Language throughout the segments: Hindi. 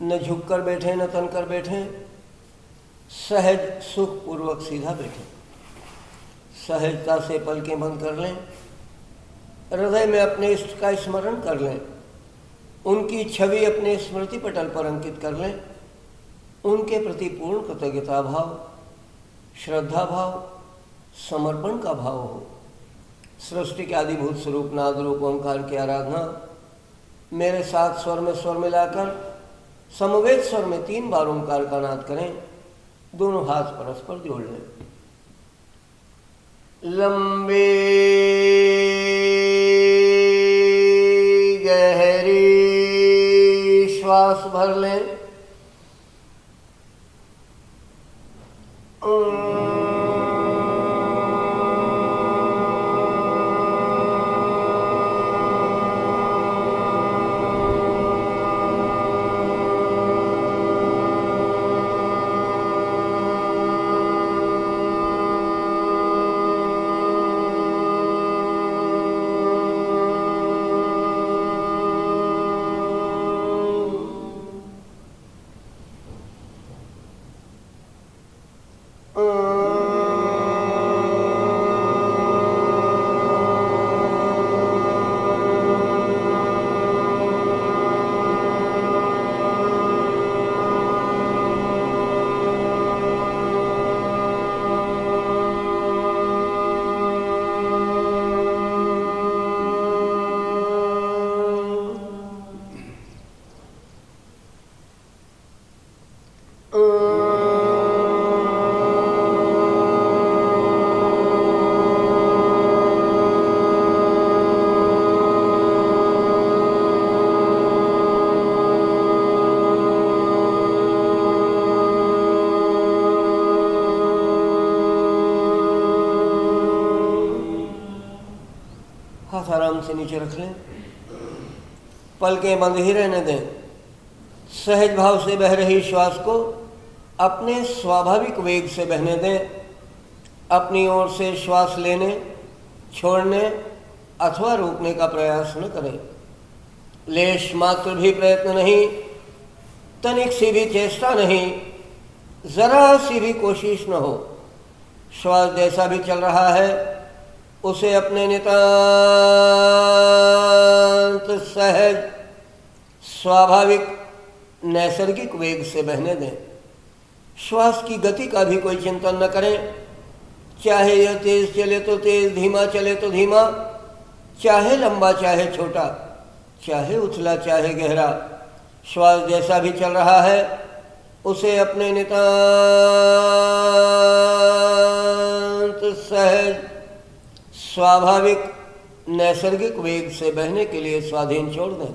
न झुक कर बैठे न तन कर बैठे, सहज सुखपूर्वक सीधा बैठे। सहजता से पलकें बंद कर लें, हृदय में अपने इष्ट का स्मरण कर लें, उनकी छवि अपने स्मृति पटल पर अंकित कर लें, उनके प्रति पूर्ण कृतज्ञता भाव, श्रद्धा भाव, समर्पण का भाव हो। सृष्टि के आदिभूत स्वरूप नाद रूप ओंकार की आराधना मेरे साथ स्वर में स्वर मिलाकर समवेत स्वर में 3 बार ओंकार का नाद करें। दोनों हाथ परस्पर जोड़ लें। लंबे गहरी श्वास भर लें। हाथ आराम से नीचे रख लें, पलकें बंद ही रहने दें। सहज भाव से बह रही श्वास को अपने स्वाभाविक वेग से बहने दें। अपनी ओर से श्वास लेने, छोड़ने अथवा रोकने का प्रयास न करें। लेश मात्र भी प्रयत्न नहीं, तनिक सी भी चेष्टा नहीं, जरा सी भी कोशिश न हो। श्वास जैसा भी चल रहा है उसे अपने नितांत सहज स्वाभाविक नैसर्गिक वेग से बहने दें। श्वास की गति का भी कोई चिंतन न करें। चाहे यह तेज चले तो तेज, धीमा चले तो धीमा, चाहे लंबा चाहे छोटा, चाहे उथला चाहे गहरा, श्वास जैसा भी चल रहा है उसे अपने नितांत सहज स्वाभाविक नैसर्गिक वेग से बहने के लिए स्वाधीन छोड़ दें।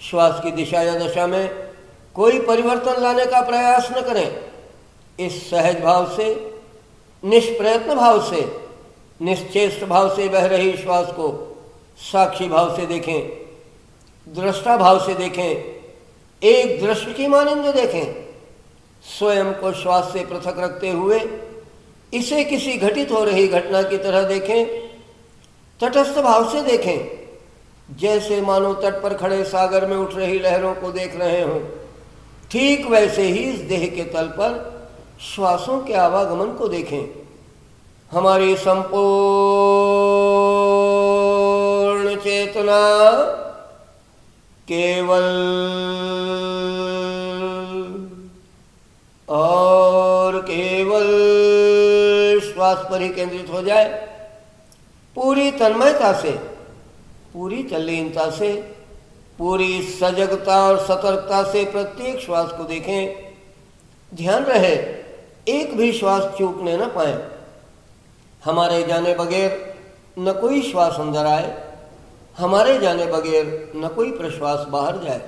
श्वास की दिशा या दशा में कोई परिवर्तन लाने का प्रयास न करें। इस सहज भाव से, निष्प्रयत्न भाव से, निश्चेष्ट भाव से बह रही श्वास को साक्षी भाव से देखें, दृष्टा भाव से देखें, एक दृश्य की मानिंद देखें। स्वयं को श्वास से पृथक रखते हुए इसे किसी घटित हो रही घटना की तरह देखें। तटस्थ भाव से देखें, जैसे मानो तट पर खड़े सागर में उठ रही लहरों को देख रहे हों। ठीक वैसे ही इस देह के तल पर श्वासों के आवागमन को देखें। हमारी संपूर्ण चेतना केवल और केवल श्वास पर ही केंद्रित हो जाए। पूरी तन्मयता से, पूरी तल्लीनता से, पूरी सजगता और सतर्कता से प्रत्येक श्वास को देखें। ध्यान रहे एक भी श्वास चूकने न पाए। हमारे जाने बगैर न कोई श्वास अंदर आए, हमारे जाने बगैर न कोई प्रश्वास बाहर जाए।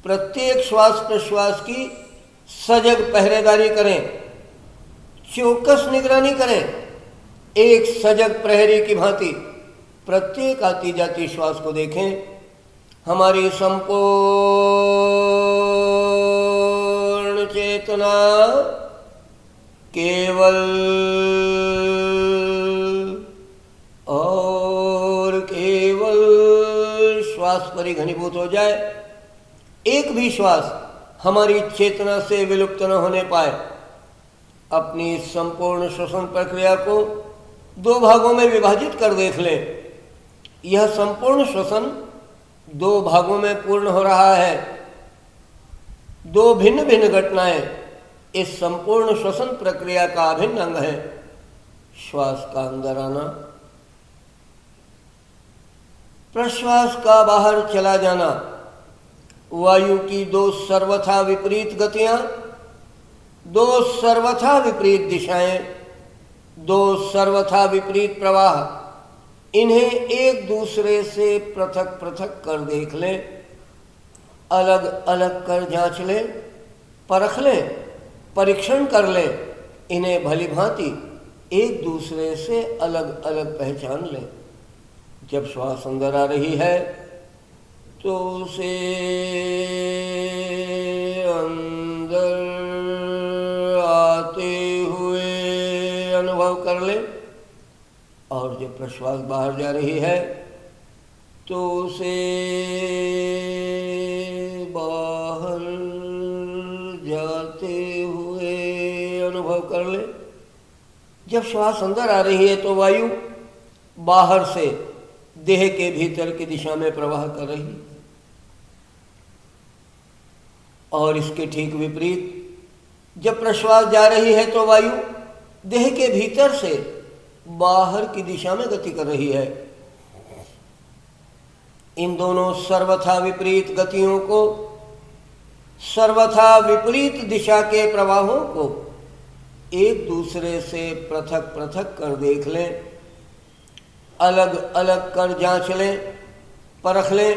प्रत्येक श्वास प्रश्वास की सजग पहरेदारी करें, चौकस निगरानी करें। एक सजग प्रहरी की भांति प्रत्येक आती जाती श्वास को देखें। हमारी संपूर्ण चेतना केवल और केवल श्वास पर ही घनीभूत हो जाए। एक भी श्वास हमारी चेतना से विलुप्त न होने पाए। अपनी संपूर्ण श्वसन प्रक्रिया को 2 भागों में विभाजित कर देख लें। यह संपूर्ण श्वसन 2 भागों में पूर्ण हो रहा है। 2 भिन्न भिन्न घटनाएं इस संपूर्ण श्वसन प्रक्रिया का अभिन्न अंग है। श्वास का अंदर आना, प्रश्वास का बाहर चला जाना, वायु की 2 सर्वथा विपरीत गतियां, 2 सर्वथा विपरीत दिशाएं, 2 सर्वथा विपरीत प्रवाह, इन्हें एक दूसरे से पृथक पृथक कर देख लें, अलग अलग कर जांच लें, परख लें, परीक्षण कर लें। इन्हें भली भांति एक दूसरे से अलग अलग पहचान लें। जब श्वास अंदर आ रही है तो उसे अंदर आते हुए अनुभव कर ले, और जब प्रश्वास बाहर जा रही है तो उसे बाहर जाते हुए अनुभव कर ले। जब श्वास अंदर आ रही है तो वायु बाहर से देह के भीतर की दिशा में प्रवाह कर रही है, और इसके ठीक विपरीत जब प्रश्वास जा रही है तो वायु देह के भीतर से बाहर की दिशा में गति कर रही है। इन दोनों सर्वथा विपरीत गतियों को, सर्वथा विपरीत दिशा के प्रवाहों को एक दूसरे से पृथक पृथक कर देख लें, अलग अलग कर जांच लें, परख लें,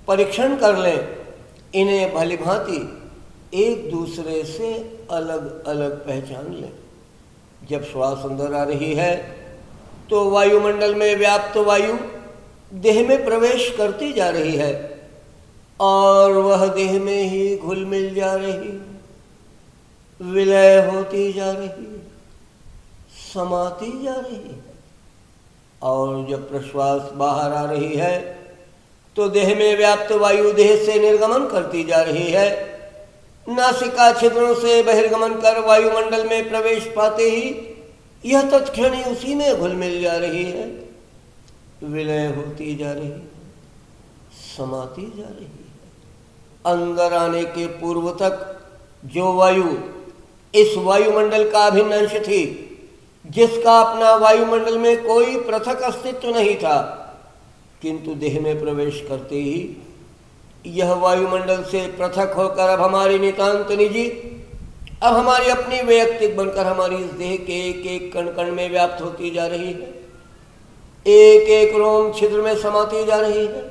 परीक्षण कर लें। इन्हें भली भांति एक दूसरे से अलग अलग पहचान लें। जब श्वास अंदर आ रही है तो वायुमंडल में व्याप्त वायु देह में प्रवेश करती जा रही है, और वह देह में ही घुल मिल जा रही, विलय होती जा रही, समाती जा रही है। और जब प्रश्वास बाहर आ रही है तो देह में व्याप्त वायु देह से निर्गमन करती जा रही है। नासिका छिद्रों से बहिर्गमन कर वायुमंडल में प्रवेश पाते ही यह तत्क्षण ही उसी में घुल मिल जा रही है, विलय होती जा रही है, समाती जा रही है। अंदर आने के पूर्व तक जो वायु इस वायुमंडल का अभिन्न अंश थी, जिसका अपना वायुमंडल में कोई पृथक अस्तित्व नहीं था, किंतु देह में प्रवेश करते ही यह वायुमंडल से पृथक होकर अब हमारी नितांत निजी, अब हमारी अपनी वैयक्तिक बनकर हमारी इस देह के एक एक कण कण में व्याप्त होती जा रही है, एक एक रोम छिद्र में समाती जा रही है,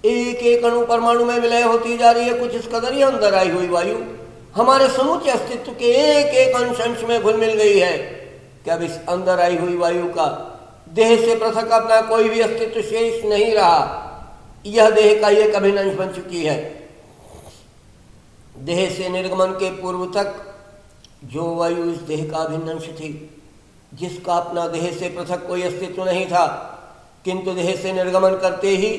एक एक अणु परमाणु में विलय होती जा रही है। कुछ इस कदर ही अंदर आई हुई वायु हमारे समूचे अस्तित्व के एक एक अंश अंश में घुल मिल गई है कि अब इस अंदर आई हुई वायु का देह से पृथक अपना कोई भी अस्तित्व शेष नहीं रहा। यह देह का एक अभिन्न अंश बन चुकी है। देह से निर्गमन के पूर्व तक जो वायु इस देह का अभिन्न अंश थी, जिसका अपना देह से पृथक कोई अस्तित्व नहीं था, किंतु देह से निर्गमन करते ही,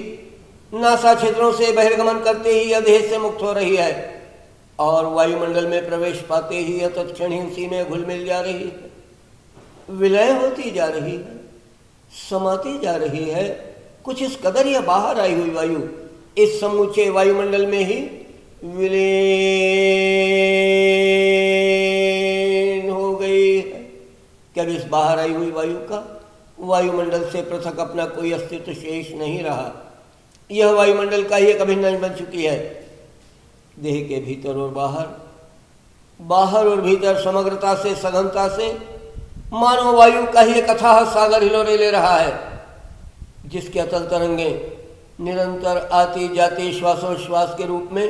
नासा छिद्रों से बहिर्गमन करते ही यह देह से मुक्त हो रही है, और वायुमंडल में प्रवेश पाते ही यह तत्क्षण ही उसी में घुल मिल जा रही है, विलय होती जा रही है, समाती जा रही है। कुछ इस कदर यह बाहर आई हुई वायु इस समूचे वायुमंडल में ही विलीन हो गई है कि अब इस बाहर आई हुई वायु का वायुमंडल से पृथक अपना कोई अस्तित्व शेष नहीं रहा। यह वायुमंडल का ही एक अभिन्न अंश बन चुकी है। देह के भीतर और बाहर, बाहर और भीतर समग्रता से, सघनता से मानो वायु का ही एक अथाह सागर हिलोरे ले रहा है, जिसके अतल तरंगे निरंतर आती जाती श्वासोश्वास के रूप में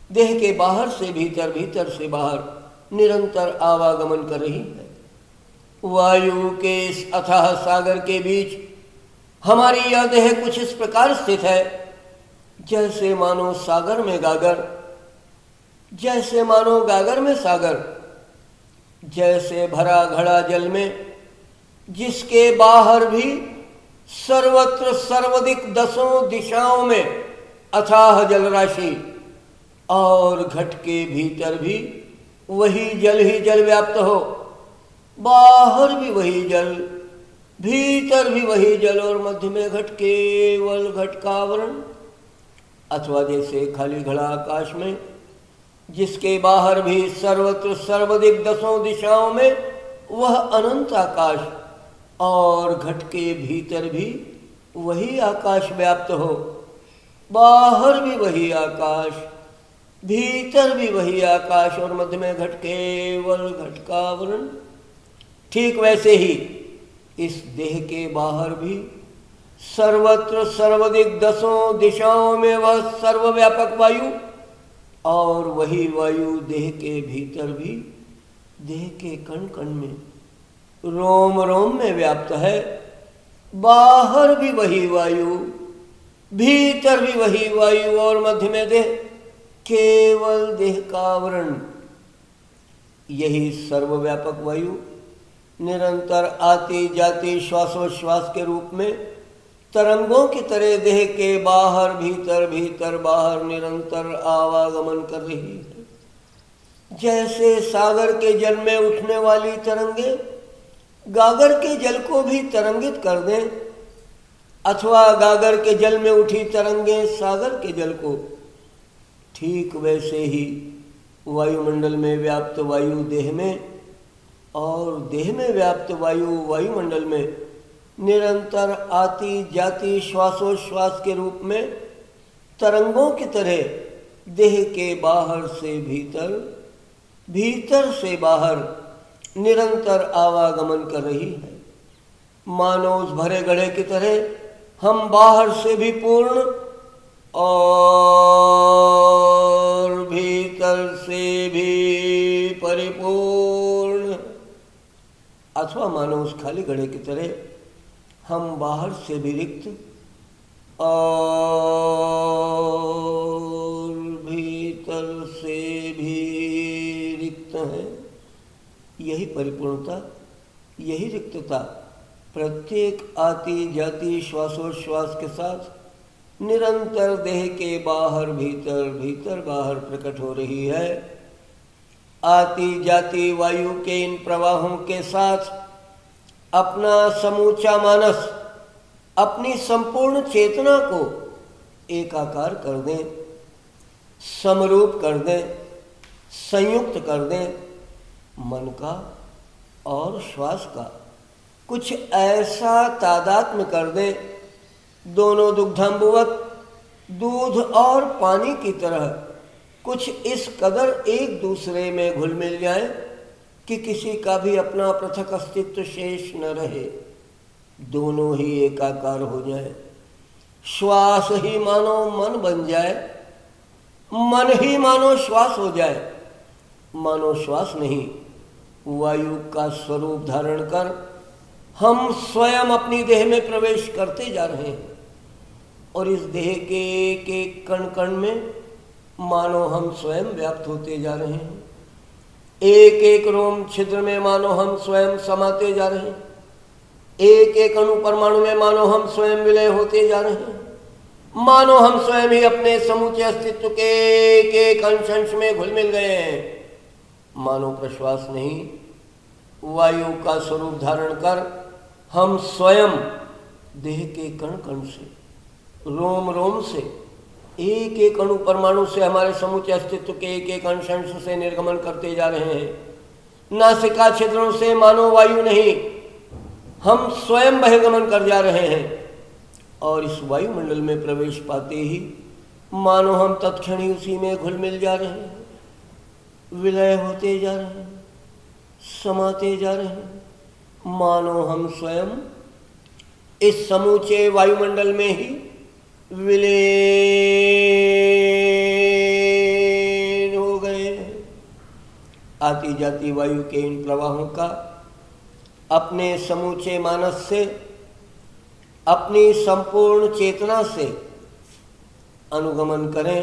देह के बाहर से भीतर, भीतर से बाहर निरंतर आवागमन कर रही है। वायु के इस अथाह सागर के बीच हमारी यह देह कुछ इस प्रकार स्थित है जैसे मानो सागर में गागर, जैसे मानो गागर में सागर, जैसे भरा घड़ा जल में, जिसके बाहर भी सर्वत्र सर्वदिक दसों दिशाओं में अथाह जल राशि और घट के भीतर भी वही जल ही जल व्याप्त हो, बाहर भी वही जल, भीतर भी वही जल और मध्य में घट, केवल घट का आवरण। अथवा जैसे खाली घड़ा आकाश में, जिसके बाहर भी सर्वत्र सर्वदिक दसों दिशाओं में वह अनंत आकाश, और घट के भीतर भी वही आकाश व्याप्त हो, बाहर भी वही आकाश, भीतर भी वही आकाश और मध्य में घट, केवल घट का आवरण। ठीक वैसे ही इस देह के बाहर भी सर्वत्र सर्वदिक दसों दिशाओं में वह सर्वव्यापक वायु, और वही वायु देह के भीतर भी, देह के कण कण में, रोम रोम में व्याप्त है, बाहर भी वही वायु, भीतर भी वही वायु और मध्य में देह, केवल देह का आवरण। यही सर्वव्यापक वायु निरंतर आती जाती श्वासोश्वास के रूप में तरंगों की तरह देह के बाहर भीतर, भीतर बाहर निरंतर आवागमन कर रही है। जैसे सागर के जल में उठने वाली तरंगे गागर के जल को भी तरंगित कर दें, अथवा गागर के जल में उठी तरंगे सागर के जल को, ठीक वैसे ही वायुमंडल में व्याप्त वायु देह में, और देह में व्याप्त वायु वायुमंडल में निरंतर आती जाती श्वासोश्वास के रूप में तरंगों की तरह देह के बाहर से भीतर, भीतर से बाहर निरंतर आवागमन कर रही है। मानो उस भरे घड़े की तरह हम बाहर से भी पूर्ण और भीतर से भी परिपूर्ण, अथवा मानो उस खाली घड़े की तरह हम बाहर से भी रिक्त और भीतर से भी रिक्त हैं। यही परिपूर्णता, यही रिक्तता प्रत्येक आती जाती श्वासोश्वास के साथ निरंतर देह के बाहर भीतर, भीतर बाहर प्रकट हो रही है। आती जाती वायु के इन प्रवाहों के साथ अपना समूचा मानस, अपनी संपूर्ण चेतना को एकाकार कर दें, समरूप कर दें, संयुक्त कर दें। मन का और श्वास का कुछ ऐसा तादात्म्य कर दें, दोनों दुग्धांबुवत, दूध और पानी की तरह कुछ इस कदर एक दूसरे में घुल मिल जाए कि किसी का भी अपना पृथक अस्तित्व शेष न रहे, दोनों ही एकाकार हो जाए। श्वास ही मानो मन बन जाए, मन ही मानो श्वास हो जाए। मानो श्वास नहीं, वायु का स्वरूप धारण कर हम स्वयं अपनी देह में प्रवेश करते जा रहे हैं, और इस देह के एक एक कण कण में मानो हम स्वयं व्याप्त होते जा रहे हैं। एक एक रोम छिद्र में मानो हम स्वयं समाते जा रहे हैं, एक एक अणु परमाणु में मानो हम स्वयं विलय होते जा रहे हैं। मानो हम स्वयं ही अपने समूचे अस्तित्व के एक एक अंश अंश में घुल मिल गए हैं। मानो प्रश्वास नहीं, वायु का स्वरूप धारण कर हम स्वयं देह के कण कण से, रोम रोम से, एक एक अणु परमाणु से हमारे समूचे अस्तित्व के एक एक अंश अंश से निर्गमन करते जा रहे हैं। नासिका छिद्रों से मानो वायु नहीं, हम स्वयं बहिर्गमन कर जा रहे हैं, और इस वायुमंडल में प्रवेश पाते ही मानो हम तत्क्षण ही उसी में घुल मिल जा रहे हैं, विलय होते जा रहे हैं, समाते जा रहे हैं। मानो हम स्वयं इस समूचे वायुमंडल में ही विलीन हो गए। आती जाती वायु के इन प्रवाहों का अपने समूचे मानस से, अपनी संपूर्ण चेतना से अनुगमन करें,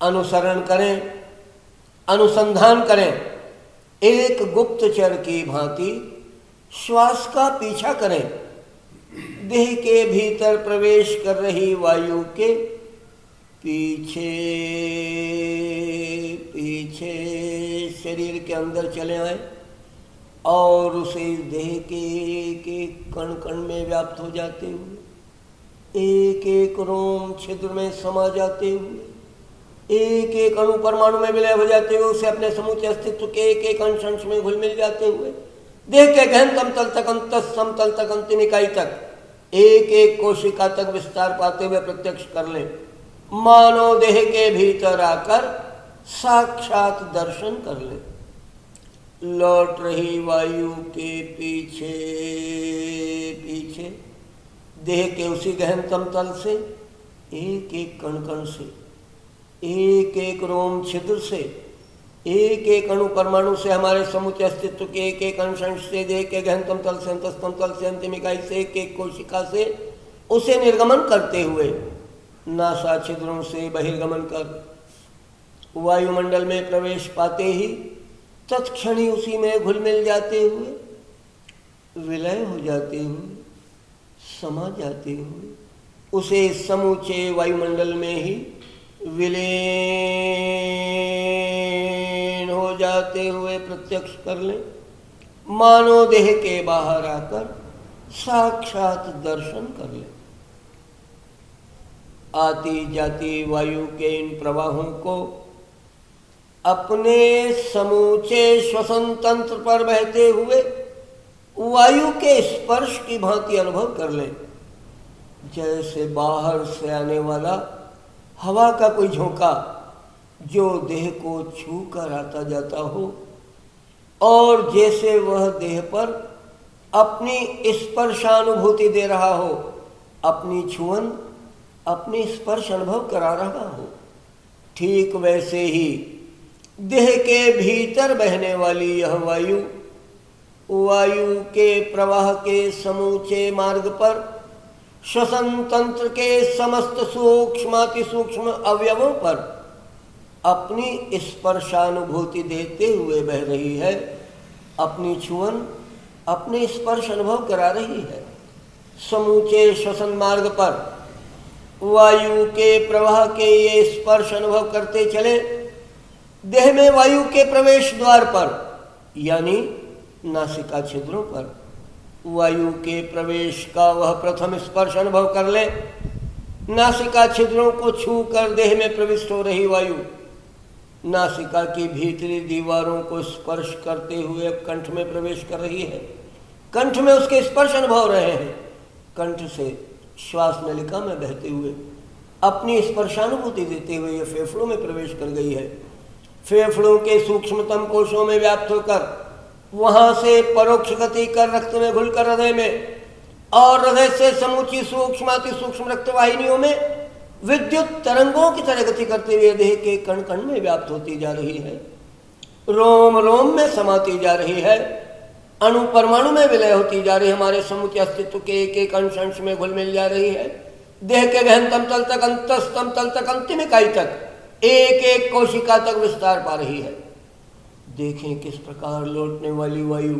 अनुसरण करें, अनुसंधान करें। एक गुप्तचर की भांति श्वास का पीछा करें। देह के भीतर प्रवेश कर रही वायु के पीछे पीछे शरीर के अंदर चले आए और उसे देह के एक एक कण कण में व्याप्त हो जाते हुए, एक एक रोम छिद्र में समा जाते हुए, एक एक अणु परमाणु में विलय हो जाते हुए, उसे अपने समूचे अस्तित्व के एक एक अंश अंश में घुल मिल जाते हुए, देह के गहनतम तल तक, अंतस समतल तक, अंतिम इकाई तक, एक एक कोशिका तक विस्तार पाते हुए प्रत्यक्ष कर ले, मानो देह के भीतर आकर साक्षात दर्शन कर ले। लौट रही वायु के पीछे पीछे देह के उसी गहनतम तल से, एक एक कण कण से, एक एक रोम छिद्र से, एक एक अणु परमाणु से, हमारे समुचे अस्तित्व के एक एक अंश अंश से, देह के गहनतम तल से, अंतस्तम तल से, अंतिम इकाई से, एक एक कोशिका से उसे निर्गमन करते हुए, नासा छिद्रों से बहिर्गमन कर वायुमंडल में प्रवेश पाते ही तत्क्षणी उसी में घुल मिल जाते हुए, विलय हो जाते हुए, समा जाते हुए, उसे समूचे वायुमंडल में ही विलीन हो जाते हुए प्रत्यक्ष कर ले, मानो देह के बाहर आकर साक्षात दर्शन कर ले। आती जाती वायु के इन प्रवाहों को अपने समूचे श्वसन तंत्र पर बहते हुए वायु के स्पर्श की भांति अनुभव कर ले, जैसे बाहर से आने वाला हवा का कोई झोंका जो देह को छू कर आता जाता हो, और जैसे वह देह पर अपनी स्पर्शानुभूति दे रहा हो, अपनी छुअन, अपनी स्पर्श अनुभव करा रहा हो, ठीक वैसे ही देह के भीतर बहने वाली यह वायु, वायु के प्रवाह के समूचे मार्ग पर श्वसन तंत्र के समस्त सूक्ष्माति सूक्ष्म अवयवों पर अपनी स्पर्शानुभूति देते हुए बह रही है, अपनी छुअन, अपने स्पर्श अनुभव करा रही है। समूचे श्वसन मार्ग पर वायु के प्रवाह के ये स्पर्श अनुभव करते चले, देह में वायु के प्रवेश द्वार पर यानी नासिका छिद्रों पर वायु के प्रवेश का वह प्रथम स्पर्श अनुभव कर ले। नासिका छिद्रों को छू कर देह में प्रविष्ट हो रही वायु नासिका की भीतरी दीवारों को स्पर्श करते हुए कंठ में प्रवेश कर रही है। कंठ में उसके स्पर्श अनुभव रहे हैं। कंठ से श्वास नलिका में बहते हुए अपनी स्पर्शानुभूति देते हुए यह फेफड़ों में प्रवेश कर गई है। फेफड़ों के सूक्ष्मतम कोशों में व्याप्त होकर वहां से परोक्ष गति कर रक्त में घुलकर हृदय में, और हृदय से समूची सूक्ष्माति सूक्ष्म रक्त वाहिनियों में विद्युत तरंगों की तरह गति करते हुए देह के कण कण में व्याप्त होती जा रही है, रोम रोम में समाती जा रही है, अणु परमाणु में विलय होती जा रही है, हमारे समूचे अस्तित्व के एक एक अंश अंश में घुल मिल जा रही है। देह के गहनतम तल तक, अंतस्तम तल तक, अंतिम इकाई तक, एक एक कोशिका तक विस्तार पा रही है। देखें किस प्रकार लौटने वाली वायु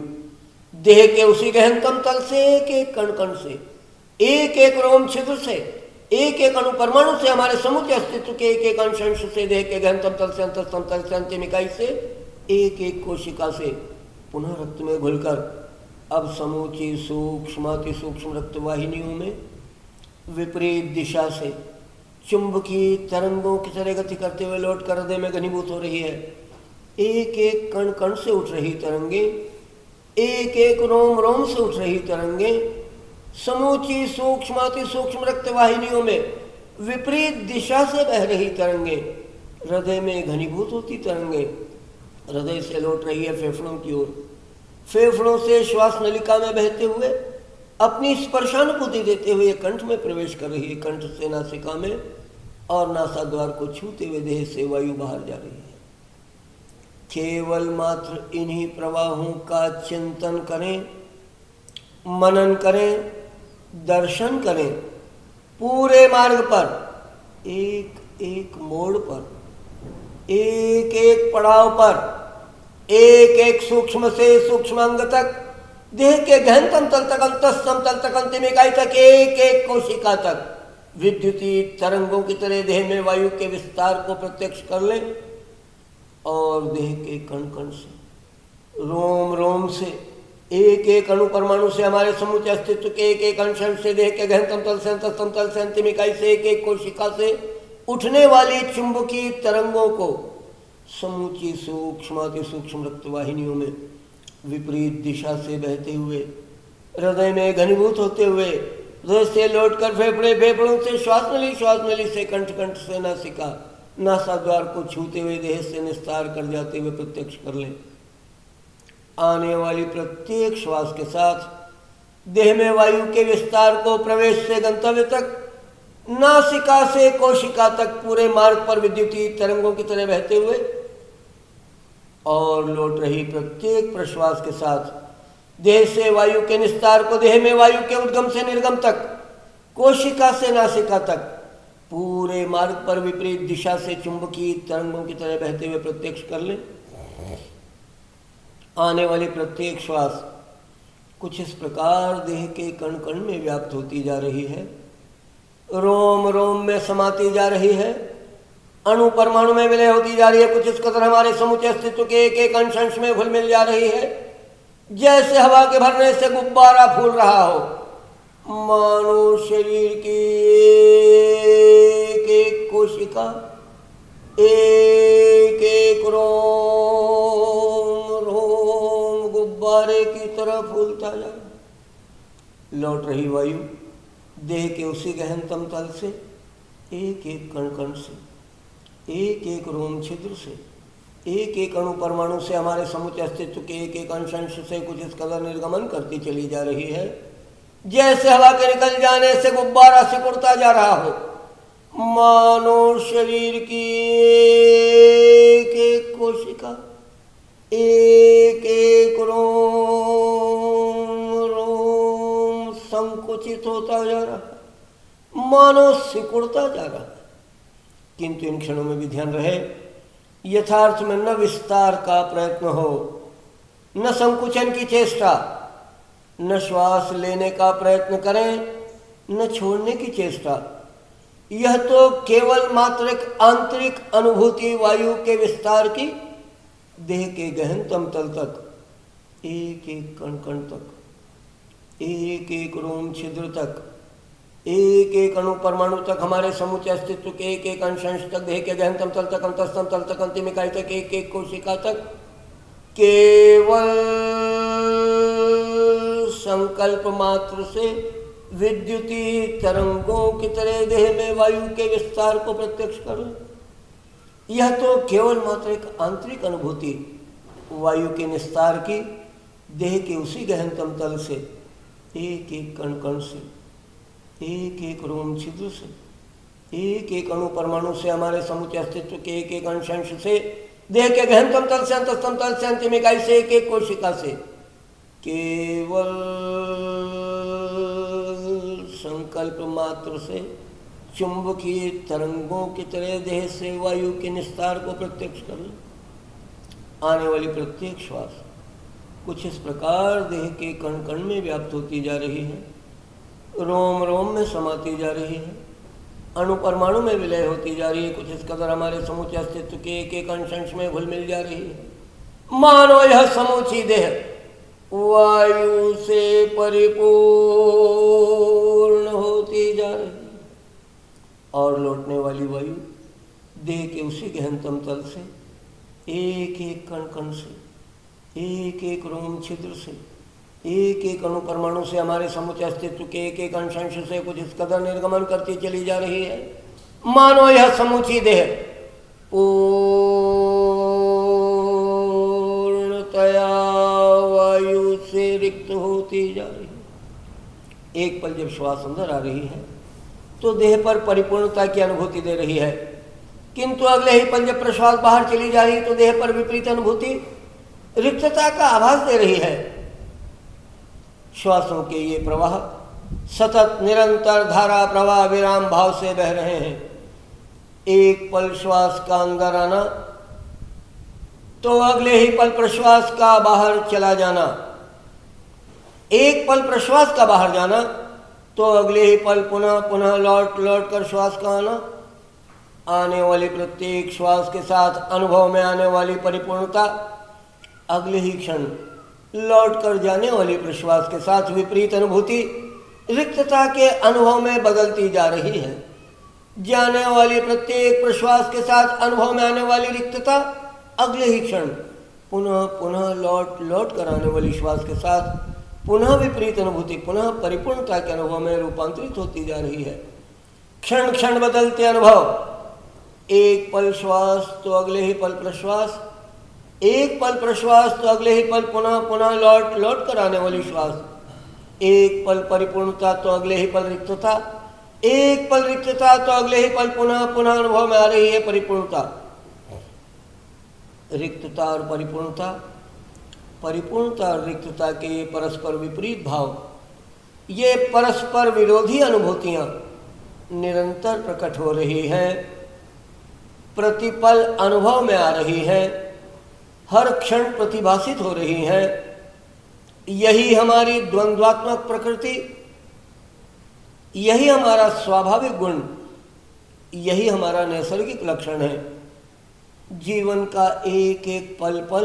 देह के उसी गहनतम तल से, एक एक कण कण से, एक एक रोम छिद्र से, एक एक अणु परमाणु से, हमारे समूचे अस्तित्व के एक एक अंश अंश से, देह के गहनतम तल से, अंतस्तम तल से, अंतिम इकाई से, एक एक कोशिका से पुनः रक्त में घुलकर अब समूची सूक्ष्माति सूक्ष्म रक्त वाहिनियों में विपरीत दिशा से चुंबकीय तरंगों की तरह गति करते हुए लौट कर हृदय में घनीभूत हो रही है। एक एक कण कण से उठ रही तरंगे, एक एक रोम रोम से उठ रही तरंगे, समूची सूक्ष्माति सूक्ष्म रक्त वाहिनियों में विपरीत दिशा से बह रही तरंगे, हृदय में घनीभूत होती तरंगे हृदय से लौट रही है फेफड़ों की ओर, फेफड़ों से श्वास नलिका में बहते हुए अपनी स्पर्शानुभूति देते हुए कंठ में प्रवेश कर रही है, कंठ से नासिका में, और नासाद्वार को छूते हुए देह से वायु बाहर जा रही है। केवल मात्र इन्हीं प्रवाहों का चिंतन करें, मनन करें, दर्शन करें। पूरे मार्ग पर, एक एक मोड़ पर, एक एक पड़ाव पर, एक एक सूक्ष्म से सूक्ष्म अंग तक, देह के गहनतम तल तक, अंतस्तम तल तक, अंतिम इकाई तक, एक एक कोशिका तक विद्युतीय तरंगों की तरह देह में वायु के विस्तार को प्रत्यक्ष कर ले और देह के कण कण से, रोम रोम से, एक एक अणु परमाणु से, हमारे समूचे अस्तित्व के एक एक अंश से, देह के गहनतम तल से, अंतस्तम तल से, अंतिम इकाई से, एक एक कोशिका से उठने वाली चुंबकीय तरंगों को समूची सूक्ष्म अति सूक्ष्म रक्तवाहिनियों में विपरीत दिशा से बहते हुए, हृदय में घनीभूत होते हुए, हृदय से लौटकर फेफड़े, फेफड़ों से श्वास नली से कंठ, कंठ से नासिका, नासाद्वार को छूते हुए देह से निस्तार कर जाते हुए प्रत्यक्ष कर ले। आने वाली प्रत्येक श्वास के साथ देह में वायु के विस्तार को प्रवेश से गंतव्य तक, नासिका से कोशिका तक पूरे मार्ग पर विद्युतीय तरंगों की तरह बहते हुए और लौट रही प्रत्येक प्रश्वास के साथ देह से वायु के निस्तार को देह में वायु के उद्गम से निर्गम तक, कोशिका से नासिका तक पूरे मार्ग पर विपरीत दिशा से चुंबकीय तरंगों की तरह बहते हुए प्रत्यक्ष कर ले। आने वाली प्रत्येक श्वास कुछ इस प्रकार देह के कण कण में व्याप्त होती जा रही है, रोम रोम में समाती जा रही है, अणु परमाणु में विलय होती जा रही है, कुछ इस कदर हमारे समूचे अस्तित्व के एक एक अंश अंश में घुल मिल जा रही है, जैसे हवा के भरने से गुब्बारा फूल रहा हो। मानो शरीर की एक एक कोशिका एक एक रोम रोम गुब्बारे की तरह फूलता जा रहा। लौट रही वायु देह के उसी गहनतम तल से, एक एक कण कण से, एक एक रोम छिद्र से, एक एक अणु परमाणु से, हमारे समुचे अस्तित्व के एक एक अंश अंश से कुछ इस कदर निर्गमन करती चली जा रही है, जैसे हवा के निकल जाने से गुब्बारा सिकुड़ता जा रहा हो। मानो शरीर की एक एक कोशिका एक एक रोम रोम संकुचित होता जा रहा है, मानो सिकुड़ता जा रहा है। किंतु इन क्षणों में भी ध्यान रहे, यथार्थ में न विस्तार का प्रयत्न हो, न संकुचन की चेष्टा, न श्वास लेने का प्रयत्न करें, न छोड़ने की चेष्टा। यह तो केवल मात्र एक आंतरिक अनुभूति वायु के विस्तार की, देह के गहनतम तल तक, एक एक कण कण तक, एक एक रोम छिद्र तक, एक एक अणु परमाणु तक, हमारे समूचे अस्तित्व के एक एक अंश अंश तक, देह के गहनतम तल तक, अंतस्तम तल तक, अंतिम इकाई तक, एक एक कोशिका तक, केवल संकल्प मात्र से विद्युतीय तरंगों की तरह देह में वायु के विस्तार को प्रत्यक्ष कर ले। यह तो केवल मात्र एक आंतरिक अनुभूति वायु के निस्तार की, देह के उसी गहनतम तल से, एक एक कण कण से, एक एक रोम छिद्र से, एक एक अणु परमाणु से, हमारे समुचे अस्तित्व के एक एक अंश अंश से, देह के गहनतम तल से, अंतस्तम तल से, अंतिम इकाई से, एक एक कोशिका से, केवल संकल्प मात्र से चुंबकीय तरंगों की तरह देह से वायु के निस्तार को प्रत्यक्ष कर ले। आने वाली प्रत्येक श्वास कुछ इस प्रकार देह के कण कण में व्याप्त होती जा रही है, रोम रोम में समाती जा रही है, अणु परमाणु में विलय होती जा रही है, कुछ इस कदर हमारे समूचे अस्तित्व के एक एक अंश अंश में घुल मिल जा रही है। मानो यह समूची देह वायु से परिपूर्ण होती जा रही है और लौटने वाली वायु देह के उसी गहनतम तल से, एक एक कण कण से, एक एक रोम छिद्र से, एक एक अणु परमाणु से, हमारे समुचे अस्तित्व के एक एक अंश अंश से कुछ इस कदर निर्गमन करती चली जा रही है। मानो यह समूची देह पूर्णतया वायु से रिक्त होती जा रही है। एक पल जब श्वास अंदर आ रही है तो देह पर परिपूर्णता की अनुभूति दे रही है, किंतु अगले ही पल जब प्रश्वास बाहर चली जा रही है तो देह पर विपरीत अनुभूति रिक्तता का आभास दे रही है। श्वासों के ये प्रवाह सतत निरंतर धारा प्रवाह विराम भाव से बह रहे हैं। एक पल श्वास का अंदर आना तो अगले ही पल प्रश्वास का बाहर चला जाना, एक पल प्रश्वास का बाहर जाना तो अगले ही पल पुनः पुनः लौट लौट कर श्वास का आना। आने वाली प्रत्येक श्वास के साथ अनुभव में आने वाली परिपूर्णता अगले ही क्षण लौट कर जाने वाली प्रश्वास के साथ विपरीत अनुभूति रिक्तता के अनुभव में बदलती जा रही है। जाने वाली प्रत्येक प्रश्वास के साथ अनुभव में आने वाली रिक्तता अगले ही क्षण पुनः पुनः लौट लौट कर आने वाली श्वास के साथ पुनः विपरीत अनुभूति, पुनः परिपूर्णता के अनुभव में रूपांतरित होती जा रही है। क्षण क्षण बदलते अनुभव, एक पल श्वास तो अगले ही पल प्रश्वास, एक पल प्रश्वास तो अगले ही पल पुनः पुनः लौट लौट कर आने वाली श्वास, एक पल परिपूर्णता तो अगले ही पल रिक्तता, एक पल रिक्तता तो अगले ही पल पुनः पुनः अनुभव में आ रही है परिपूर्णता। रिक्तता और परिपूर्णता, परिपूर्णता और रिक्तता के ये परस्पर विपरीत भाव, ये परस्पर विरोधी अनुभूतियां निरंतर प्रकट हो रही हैं, प्रतिपल अनुभव में आ रही हैं, हर क्षण प्रतिभासित हो रही हैं। यही हमारी द्वंद्वात्मक प्रकृति, यही हमारा स्वाभाविक गुण, यही हमारा नैसर्गिक लक्षण है। जीवन का एक एक पल पल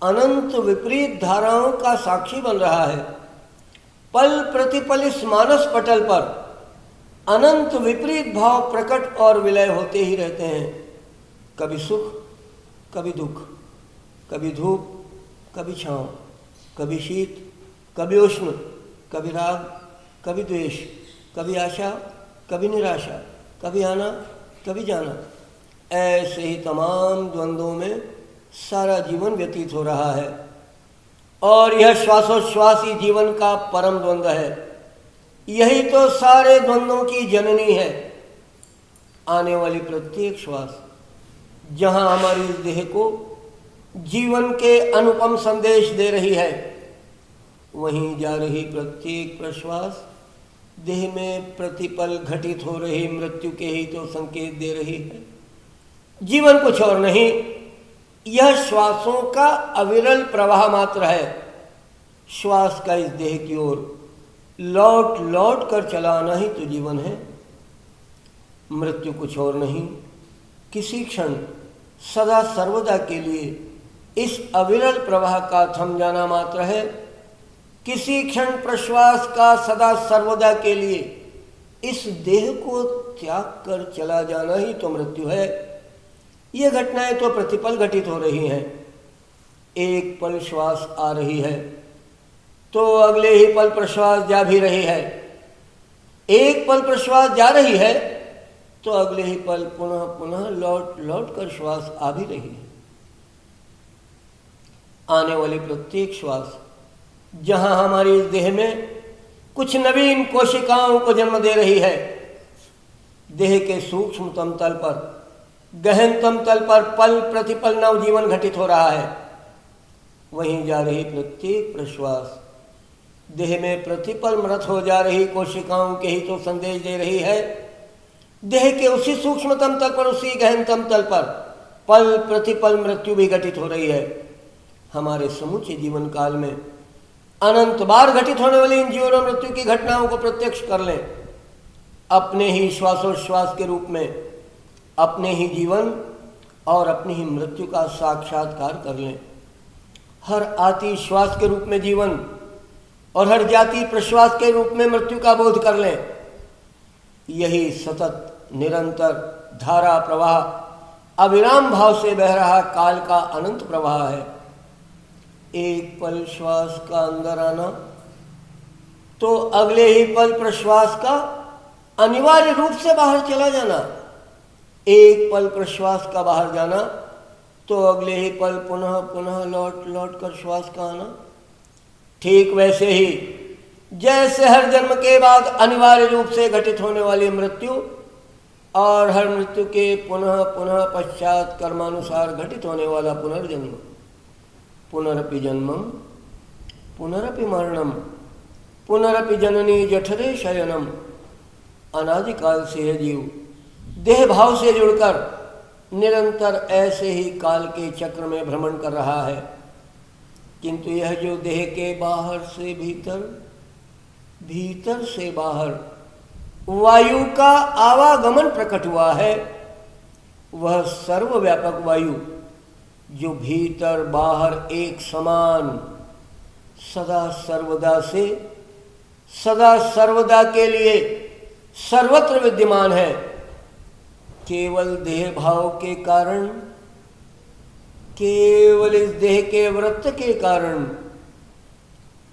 अनंत विपरीत धाराओं का साक्षी बन रहा है। पल प्रतिपल इस मानस पटल पर अनंत विपरीत भाव प्रकट और विलय होते ही रहते हैं। कभी सुख, कभी दुख, कभी धूप, कभी छांव, कभी शीत, कभी उष्ण, कभी राग, कभी द्वेष, कभी आशा, कभी निराशा, कभी आना, कभी जाना। ऐसे ही तमाम द्वंद्वों में सारा जीवन व्यतीत हो रहा है और यह श्वासोच्छ्वास ही जीवन का परम द्वंद्व है। यही तो सारे द्वंद्वों की जननी है। आने वाली प्रत्येक श्वास जहां हमारी इस देह को जीवन के अनुपम संदेश दे रही है, वहीं जा रही प्रत्येक प्रश्वास देह में प्रतिपल घटित हो रही मृत्यु के ही तो संकेत दे रही है। जीवन कुछ और नहीं, यह श्वासों का अविरल प्रवाह मात्र है। श्वास का इस देह की ओर लौट लौट कर चला आना ही तो जीवन है। मृत्यु कुछ और नहीं, किसी क्षण सदा सर्वदा के लिए इस अविरल प्रवाह का थम जाना मात्र है। किसी क्षण प्रश्वास का सदा सर्वदा के लिए इस देह को त्याग कर चला जाना ही तो मृत्यु है। ये घटनाएं तो प्रतिपल घटित हो रही हैं। एक पल श्वास आ रही है तो अगले ही पल प्रश्वास जा भी रही है। एक पल प्रश्वास जा रही है तो अगले ही पल पुनः पुनः लौट लौट कर श्वास आ भी रही है। आने वाली प्रत्येक श्वास जहां हमारी इस देह में कुछ नवीन कोशिकाओं को जन्म दे रही है, देह के सूक्ष्मतम तल पर, गहनतम तल पर पल प्रतिपल नवजीवन घटित हो रहा है। वहीं जा रही प्रत्येक प्रश्वास देह में प्रतिपल मृत हो जा रही कोशिकाओं के ही तो संदेश दे रही है। देह के उसी सूक्ष्मतम तल पर, उसी गहनतम तल पर पल प्रतिपल मृत्यु भी घटित हो रही है। हमारे समूचे जीवन काल में अनंत बार घटित होने वाली इन जीवन और मृत्यु की घटनाओं को प्रत्यक्ष कर लें। अपने ही श्वासोच्छ्वास के रूप में अपने ही जीवन और अपनी ही मृत्यु का साक्षात्कार कर लें। हर आती श्वास के रूप में जीवन और हर जाती प्रश्वास के रूप में मृत्यु का बोध कर लें। यही सतत निरंतर धारा प्रवाह अविराम भाव से बह रहा काल का अनंत प्रवाह है। एक पल श्वास का अंदर आना तो अगले ही पल प्रश्वास का अनिवार्य रूप से बाहर चला जाना। एक पल प्रश्वास का बाहर जाना तो अगले ही पल पुनः पुनः लौट लौट कर श्वास का आना। ठीक वैसे ही जैसे हर जन्म के बाद अनिवार्य रूप से घटित होने वाली मृत्यु और हर मृत्यु के पुनः पुनः पश्चात कर्मानुसार घटित होने वाला पुनर्जन्म, पुनरपि जन्मम पुनरपि मरणम पुनरपि जननी जठरे शयनम। अनादिकाल से यह जीव देह भाव से जुड़कर निरंतर ऐसे ही काल के चक्र में भ्रमण कर रहा है। किंतु यह जो देह के बाहर से भीतर भीतर से बाहर वायु का आवागमन प्रकट हुआ है। वह सर्वव्यापक वायु जो भीतर बाहर एक समान सदा सर्वदा के लिए सर्वत्र विद्यमान है, केवल देह भाव के कारण, केवल इस देह के वृत्त के कारण,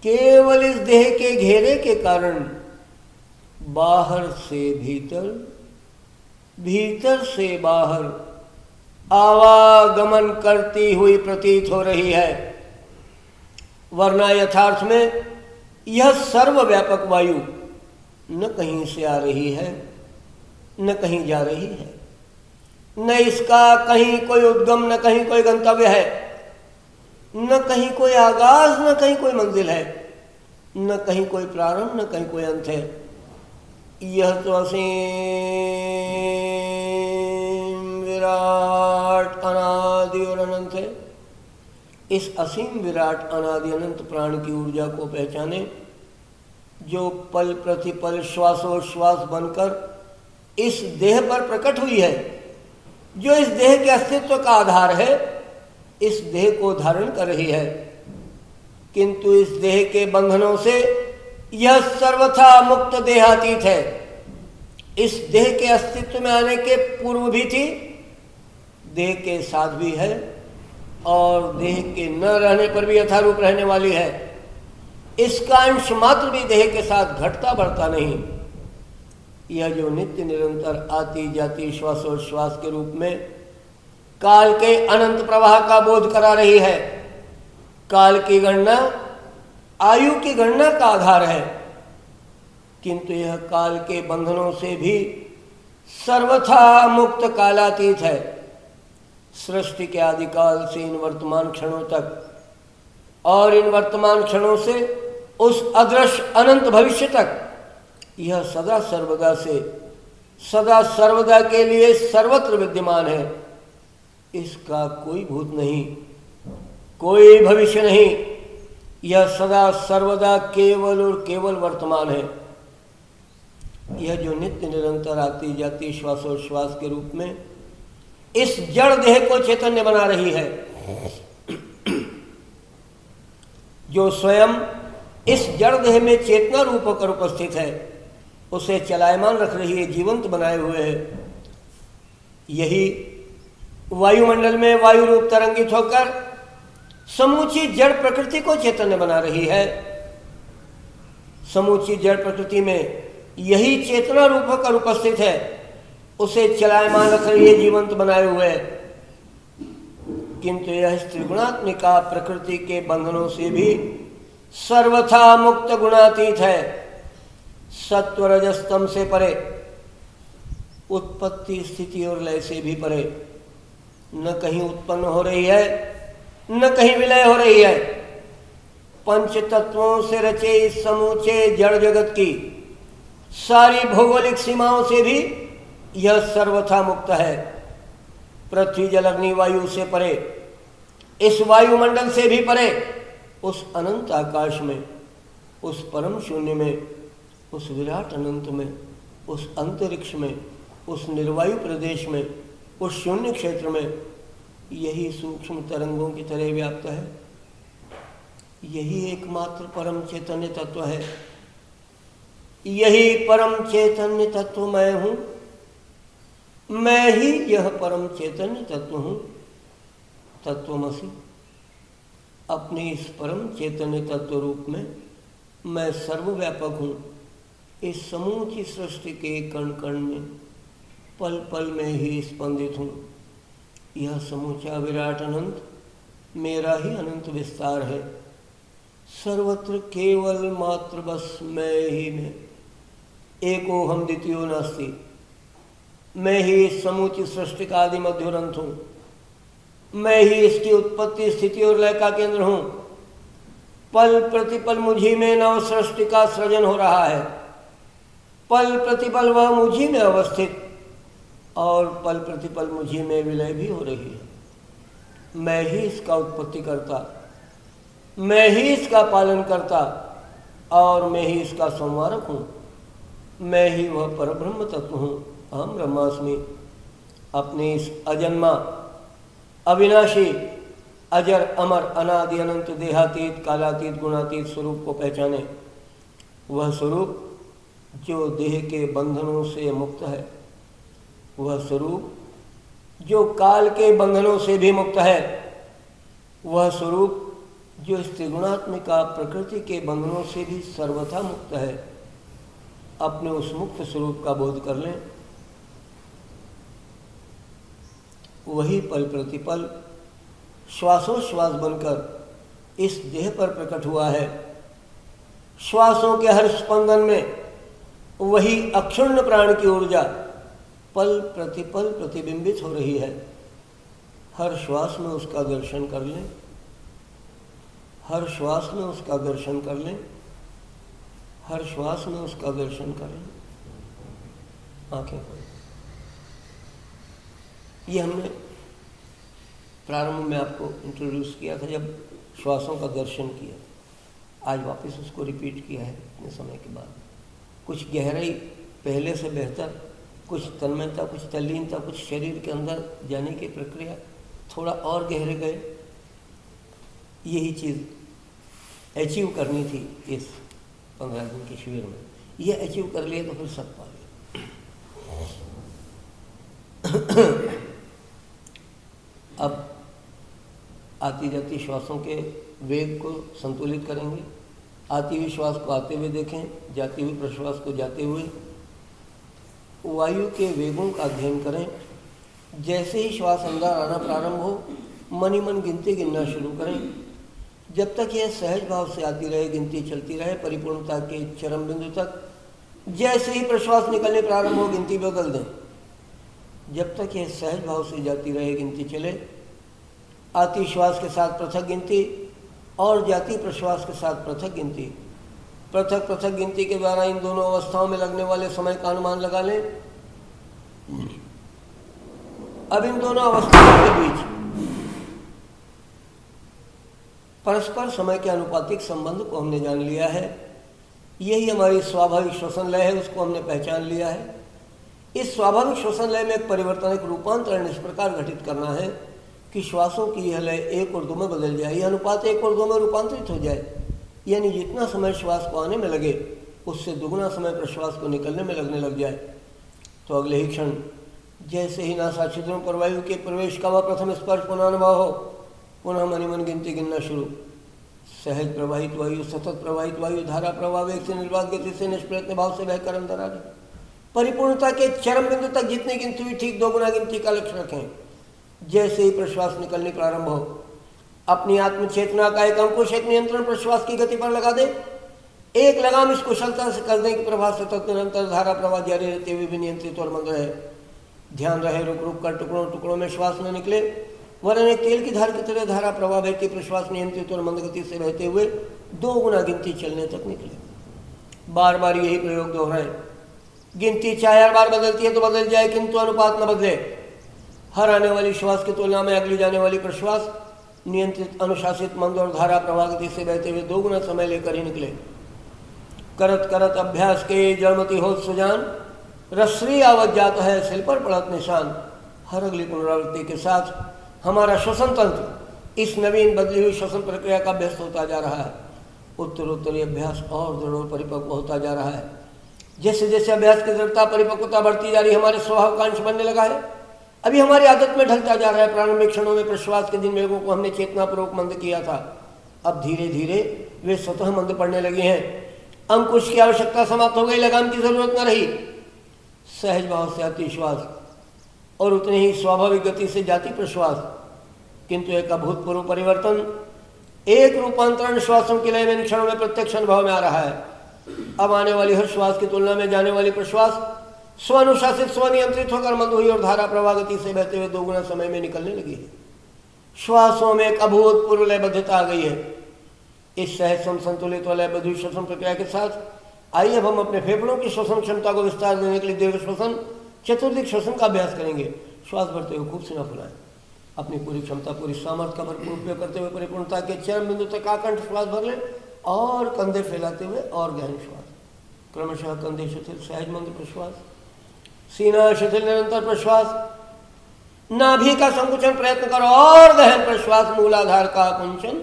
केवल इस देह के घेरे के कारण बाहर से भीतर, भीतर से बाहर आवागमन करती हुई प्रतीत हो रही है। वरना यथार्थ में यह सर्वव्यापक वायु न कहीं से आ रही है, न कहीं जा रही है, न इसका कहीं कोई उद्गम, न कहीं कोई गंतव्य है, न कहीं कोई आगाज, न कहीं कोई मंजिल है, न कहीं कोई प्रारंभ, न कहीं कोई अंत है। यह तो असीम विराट अनादि और अनंत है। इस असीम विराट अनादि अनंत प्राण की ऊर्जा को पहचाने, जो पल प्रतिपल श्वासोश्वास बनकर इस देह पर प्रकट हुई है, जो इस देह के अस्तित्व का आधार है, इस देह को धारण कर रही है, किंतु इस देह के बंधनों से यह सर्वथा मुक्त देहातीत है। इस देह के अस्तित्व में आने के पूर्व भी थी, देह के साथ भी है, और देह के न रहने पर भी यथारूप रहने वाली है। इसका अंश मात्र भी देह के साथ घटता बढ़ता नहीं। यह जो नित्य निरंतर आती जाती श्वासोश्वास के रूप में काल के अनंत प्रवाह का बोध करा रही है। काल की गणना आयु की गणना का आधार है, किंतु यह काल के बंधनों से भी सर्वथा मुक्त कालातीत है। सृष्टि के आदिकाल से इन वर्तमान क्षणों तक, और इन वर्तमान क्षणों से उस अदृश्य अनंत भविष्य तक, यह सदा सर्वदा से सदा सर्वदा के लिए सर्वत्र विद्यमान है। इसका कोई भूत नहीं, कोई भविष्य नहीं, यह सदा सर्वदा केवल और केवल वर्तमान है। यह जो नित्य निरंतर आती जाती श्वासोश्वास के रूप में इस जड़ देह को चैतन्य बना रही है, जो स्वयं इस जड़ देह में चेतना रूप होकर उपस्थित है, उसे चलायमान रख रही है, जीवंत बनाए हुए है। यही वायुमंडल में वायु रूप तरंगित होकर समूची जड़ प्रकृति को चैतन्य बना रही है। समूची जड़ प्रकृति में यही चेतना रूप होकर उपस्थित है, उसे चलायमान रख रही है, जीवंत बनाए हुए। किंतु यह त्रिगुणात्मिका प्रकृति के बंधनों से भी सर्वथा मुक्त गुणातीत है, सत्व रजस्तम से परे, उत्पत्ति स्थिति और लय से भी परे। न कहीं उत्पन्न हो रही है, न कहीं विलय हो रही है। पंच तत्वों से रचे इस समूचे जड़ जगत की सारी भौगोलिक सीमाओं से भी यह सर्वथा मुक्त है। पृथ्वी जल अग्नि वायु से परे, इस वायुमंडल से भी परे, उस अनंत आकाश में, उस परम शून्य में, उस विराट अनंत में, उस अंतरिक्ष में, उस निर्वायु प्रदेश में, उस शून्य क्षेत्र में यही सूक्ष्म तरंगों की तरह व्याप्त है। यही एकमात्र परम चैतन्य तत्व है। यही परम चैतन्य तत्व मैं हूँ, मैं ही यह परम चैतन्य तत्व हूँ। तत्वमसि। अपने इस परम चैतन्य तत्व रूप में मैं सर्वव्यापक हूँ। इस समूची सृष्टि के कण कण में, पल पल में ही स्पंदित हूँ। यह समूचा विराट अनंत मेरा ही अनंत विस्तार है। सर्वत्र केवल मात्र बस मैं ही मैं, एको हम द्वितीयो नास्ति। मैं ही इस समूची सृष्टि का आदि मध्योरंत हूँ। मैं ही इसकी उत्पत्ति स्थिति और लय का केंद्र हूँ। पल प्रतिपल मुझी में नव सृष्टि का सृजन हो रहा है। पल प्रतिपल वह मुझी में अवस्थित, और पल प्रतिपल मुझी में विलय भी हो रही है। मैं ही इसका उत्पत्ति करता, मैं ही इसका पालन करता, और मैं ही इसका संवारक हूँ। मैं ही वह परब्रह्म तत्व हूँ, अहम ब्रह्मास्मि। अपने इस अजन्मा, अविनाशी, अजर, अमर, अनादि, अनंत, देहातीत, कालातीत, गुणातीत स्वरूप को पहचाने। वह स्वरूप जो देह के बंधनों से मुक्त है, वह स्वरूप जो काल के बंधनों से भी मुक्त है, वह स्वरूप जो इस त्रिगुणात्मिका प्रकृति के बंधनों से भी सर्वथा मुक्त है। अपने उस मुक्त स्वरूप का बोध कर लें। वही पल प्रतिपल श्वासोश्वास बनकर इस देह पर प्रकट हुआ है। श्वासों के हर स्पंदन में वही अक्षुण्ण प्राण की ऊर्जा पल प्रतिपल प्रतिबिंबित हो रही है। हर श्वास में उसका दर्शन कर लें, हर श्वास में उसका दर्शन कर लें, हर श्वास में उसका दर्शन कर लें। आंखें खोलें। ये हमने प्रारंभ में आपको इंट्रोड्यूस किया था जब श्वासों का दर्शन किया। आज वापस उसको रिपीट किया है इतने समय के बाद। कुछ गहराई पहले से बेहतर, कुछ तन्मयता, कुछ तल्लीनता, कुछ शरीर के अंदर जाने की प्रक्रिया, थोड़ा और गहरे गए। यही चीज़ अचीव करनी थी इस 15 दिन के शिविर में। ये अचीव कर लिए तो फिर सब पा लिए। अब आती जाती श्वासों के वेग को संतुलित करेंगे। आती हुई श्वास को आते हुए देखें, जाती हुई प्रश्वास को जाते हुए। वायु के वेगों का अध्ययन करें। जैसे ही श्वास अंदर आना प्रारंभ हो, मन ही मन गिनती गिनना शुरू करें। जब तक यह सहज भाव से आती रहे, गिनती चलती रहे परिपूर्णता के चरम बिंदु तक। जैसे ही प्रश्वास निकलने प्रारंभ हो, गिनती बदल दें। जब तक यह सहज भाव से जाती रहे, गिनती चले। आती श्वास के साथ पृथक गिनती और जाती प्रश्वास के साथ पृथक गिनती। पृथक पृथक गिनती के द्वारा इन दोनों अवस्थाओं में लगने वाले समय का अनुमान लगा लें। अब इन दोनों अवस्थाओं के बीच परस्पर समय के अनुपातिक संबंध को हमने जान लिया है। यही हमारी स्वाभाविक श्वसन लय है, उसको हमने पहचान लिया है। इस स्वाभाविक श्वसन लय में एक परिवर्तन, एक रूपांतरण इस प्रकार घटित करना है कि श्वासों की यह लय 1 और 2 में बदल जाए। यह अनुपात 1 और 2 में रूपांतरित हो जाए। यानी जितना समय श्वास को आने में लगे, उससे दुगुना समय प्रश्वास को निकलने में लगने लग जाए। तो अगले ही क्षण जैसे ही नासा छिद्रों पर वायु के प्रवेश का वह प्रथम स्पर्श पुनः अनुभव हो, पुनः मन ही मन गिनती गिनना शुरू। सहज प्रवाहित वायु, सतत प्रवाहित वायु, धारा प्रवाह वेग से, निर्वात गति से, निष्प्रयत्न भाव से बहकर अंदर आ जाए। परिपूर्णता के चरम बिंदु तक जितनी गिनती हुई, ठीक 2 गुना गिनती का लक्ष्य रखें। जैसे ही प्रश्वास निकलने प्रारंभ हो, अपनी आत्म चेतना का एक अंकुश, एक नियंत्रण प्रश्वास की गति पर लगा दे। एक लगाम इस कुशलता से कर दें कि प्रवाह सतत निरंतर धारा प्रवाह जारी रहते हुए भी नियंत्रित और मंद रहे। ध्यान रहे रुक रुक कर टुकड़ों टुकड़ों में श्वास न निकले, वरन एक तेल की धार की तरह धारा प्रवाह बहती, प्रश्वास नियंत्रित और मंद गति से बहते हुए 2 गुना गिनती चलने तक निकले। बार बार यही प्रयोग दोहराएं। गिनती चाहे हर बार बदलती है तो बदल जाए, किंतु अनुपात न बदले। हर आने वाली श्वास की तुलना में अगली जाने वाली प्रश्वास नियंत्रित, अनुशासित, मंद और धारा प्रवाह गति से बहते हुए 2 गुना समय लेकर ही निकले। करत करत अभ्यास के जड़मति होत सुजान, रसरी आवत जाता है सिल पर पड़त निशान। हर अगली पुनरावृत्ति के साथ हमारा श्वसन तंत्र इस नवीन बदली हुई श्वसन प्रक्रिया का अभ्यस्त होता जा रहा है। उत्तरोत्तरी अभ्यास और दृढ़ और परिपक्व होता जा रहा है। जैसे जैसे अभ्यास की दृढ़ता परिपक्वता बढ़ती जा रही, हमारे स्वभाव का अंश बनने लगा है। अभी हमारी आदत में ढलता जा रहा है। प्रारंभिक क्षणों में प्रश्वास के जिन वेगों को हमने चेतनापूर्वक मंद किया था, अब धीरे धीरे वे स्वतः मंद पड़ने लगे हैं। अंकुश की आवश्यकता समाप्त हो गई, लगाम की जरूरत न रही। सहज भाव से आती श्वास और उतनी ही स्वाभाविक गति से जाती प्रश्वास, किंतु एक अभूतपूर्व परिवर्तन, एक रूपांतरण श्वासों के लय में इन क्षणों में प्रत्यक्ष अनुभव में आ रहा है। अब आने वाली हर श्वास की तुलना में जाने वाली प्रश्वास स्वानुशासित, स्वनियंत्रित होकर मंद हुई और धारा प्रवाह गति से बहते हुए 2 गुना समय में निकलने लगी है। श्वासों में एक अभूतपूर्व लयबद्धता आ गई है। इस सहज संतुलित व लयबद्ध श्वसन प्रक्रिया के साथ आइए अब हम अपने फेफड़ों की श्वसन क्षमता को विस्तार देने के लिए दीर्घ श्वसन, चतुर्दिक श्वसन का अभ्यास करेंगे। श्वास भरते हुए खूब सीना फुलाएं। अपनी पूरी क्षमता, पूरी सामर्थ्य का भरपूर उपयोग करते हुए परिपूर्णता के चरम बिंदु तक आकंठ श्वास भर लें और कंधे फैलाते हुए और गहन श्वास, क्रमशः कंधे शिथिल, सहज मंद प्रश्वास, सीना शिथिल, निरंतर प्रश्वास, नाभि का संकुचन प्रयत्न करो और गहन प्रश्वास, मूलाधार का कुंचन,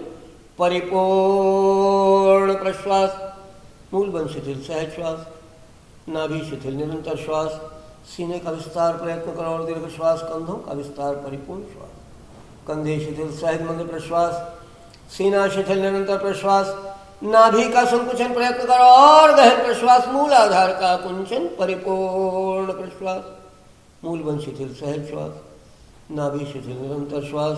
परिपूर्ण प्रश्वास, मूल बन शिथिल, सहज श्वास, नाभि शिथिल, निरंतर श्वास, सीने का विस्तार प्रयत्न करो और दीर्घ श्वास, कंधों का विस्तार, परिपूर्ण श्वास, कंधे शिथिल, सहज मंद प्रश्वास, सीना शिथिल, निरंतर प्रश्वास, नाभि का संकुचन प्रयत्न करो और गहन प्रश्वास, मूलाधार का कुंचन, परिपूर्ण प्रश्वास, मूल बन शिथिल, सहज श्वास, नाभि शिथिल, निरंतर श्वास,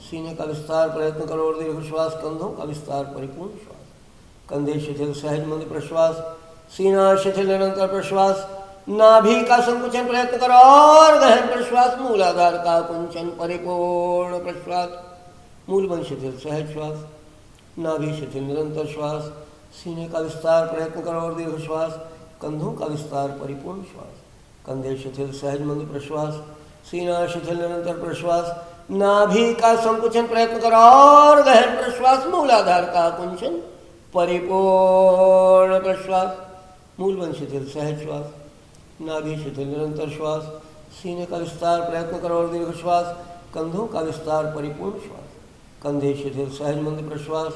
सीने का विस्तार प्रयत्न करो और दीर्घ श्वास, कंधों का विस्तार, परिपूर्ण श्वास, कंधे शिथिल, सहज मंद प्रश्वास, सीना शिथिल, निरंतर प्रश्वास, नाभि का संकुचन प्रयत्न करो और गहन प्रश्वास, मूलाधार का कुंचन, परिपूर्ण प्रश्वास, मूल बन शिथिल, सहज श्वास, नाभि शिथिल, निरंतर श्वास, सीने का विस्तार प्रयत्न करो और दीर्घ श्वास, कंधों का विस्तार, परिपूर्ण श्वास, कंधे शिथिल, सहज मंद प्रश्वास, सीना शिथिल, निरंतर प्रश्वास, नाभि का संकुचन प्रयत्न करो और गहन प्रश्वास, मूलाधार का कुंचन, परिपूर्ण प्रश्वास, मूल बन शिथिल, सहज श्वास, नाभि शिथिल, निरंतर श्वास, सीने का विस्तार प्रयत्न करो और दीर्घ श्वास, कंधों का विस्तार, परिपूर्ण श्वास, कंधे शिथिल, सहज मंद प्रश्वास,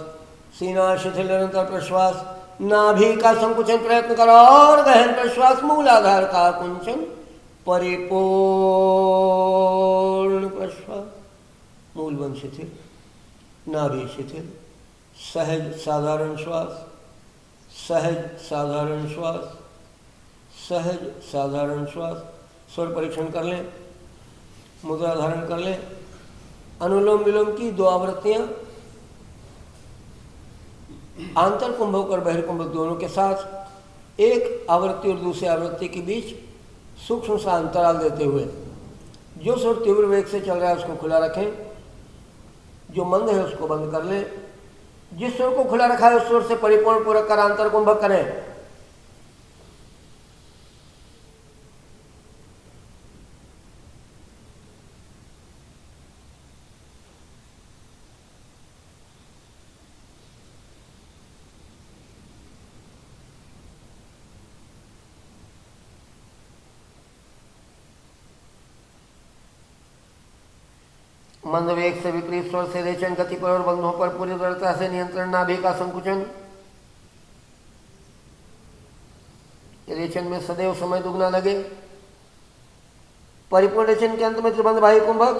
सीना शिथिल, निरंतर प्रश्वास, नाभि का संकुचन प्रयत्न करो और गहन प्रश्वास, मूलाधार का कुंचन, परिपूर्ण प्रश्वास, मूल बन शिथिल, नाभि शिथिल, सहज साधारण श्वास, सहज साधारण श्वास, सहज साधारण श्वास। स्वर परीक्षण कर लें, मुद्रा धारण कर लें। अनुलोम विलोम की 2 आवृत्तियां, आंतर कुंभक और बहिर्कुंभक दोनों के साथ, एक आवृत्ति और दूसरी आवृत्ति के बीच सूक्ष्म सा अंतराल देते हुए, जो स्वर तीव्र वेग से चल रहा है उसको खुला रखें, जो मंद है उसको बंद कर लें। जिस स्वर को खुला रखा है उस स्वर से परिपूर्ण पूरक कर आंतर कुंभक करें। मंद वेग से विपरीत स्वर से रेचन, गति पर और बंधों पर पूरी दृढ़ता से नियंत्रण, नाभि का संकुचन। रेचन में सदैव समय दुगना लगे। परिपूर्ण रेचन के अंत में त्रिबंध बाह्य कुंभक।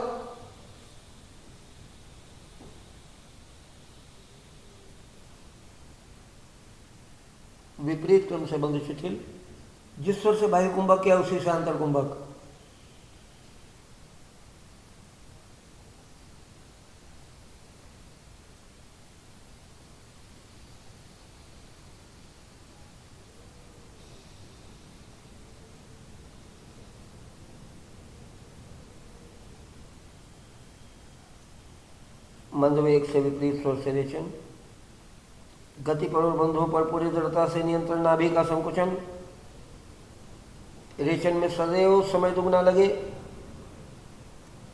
विपरीत क्रम से बंध शिथिल, जिस स्वर से बाह्य कुंभक किया उसी से अंतर कुंभक। मंद वेग से विपरीत स्वर से रेचन, गति पर और बंधों पर पूरी दृढ़ता से नियंत्रण, नाभि का संकुचन। रेचन में सदैव समय दुगना लगे।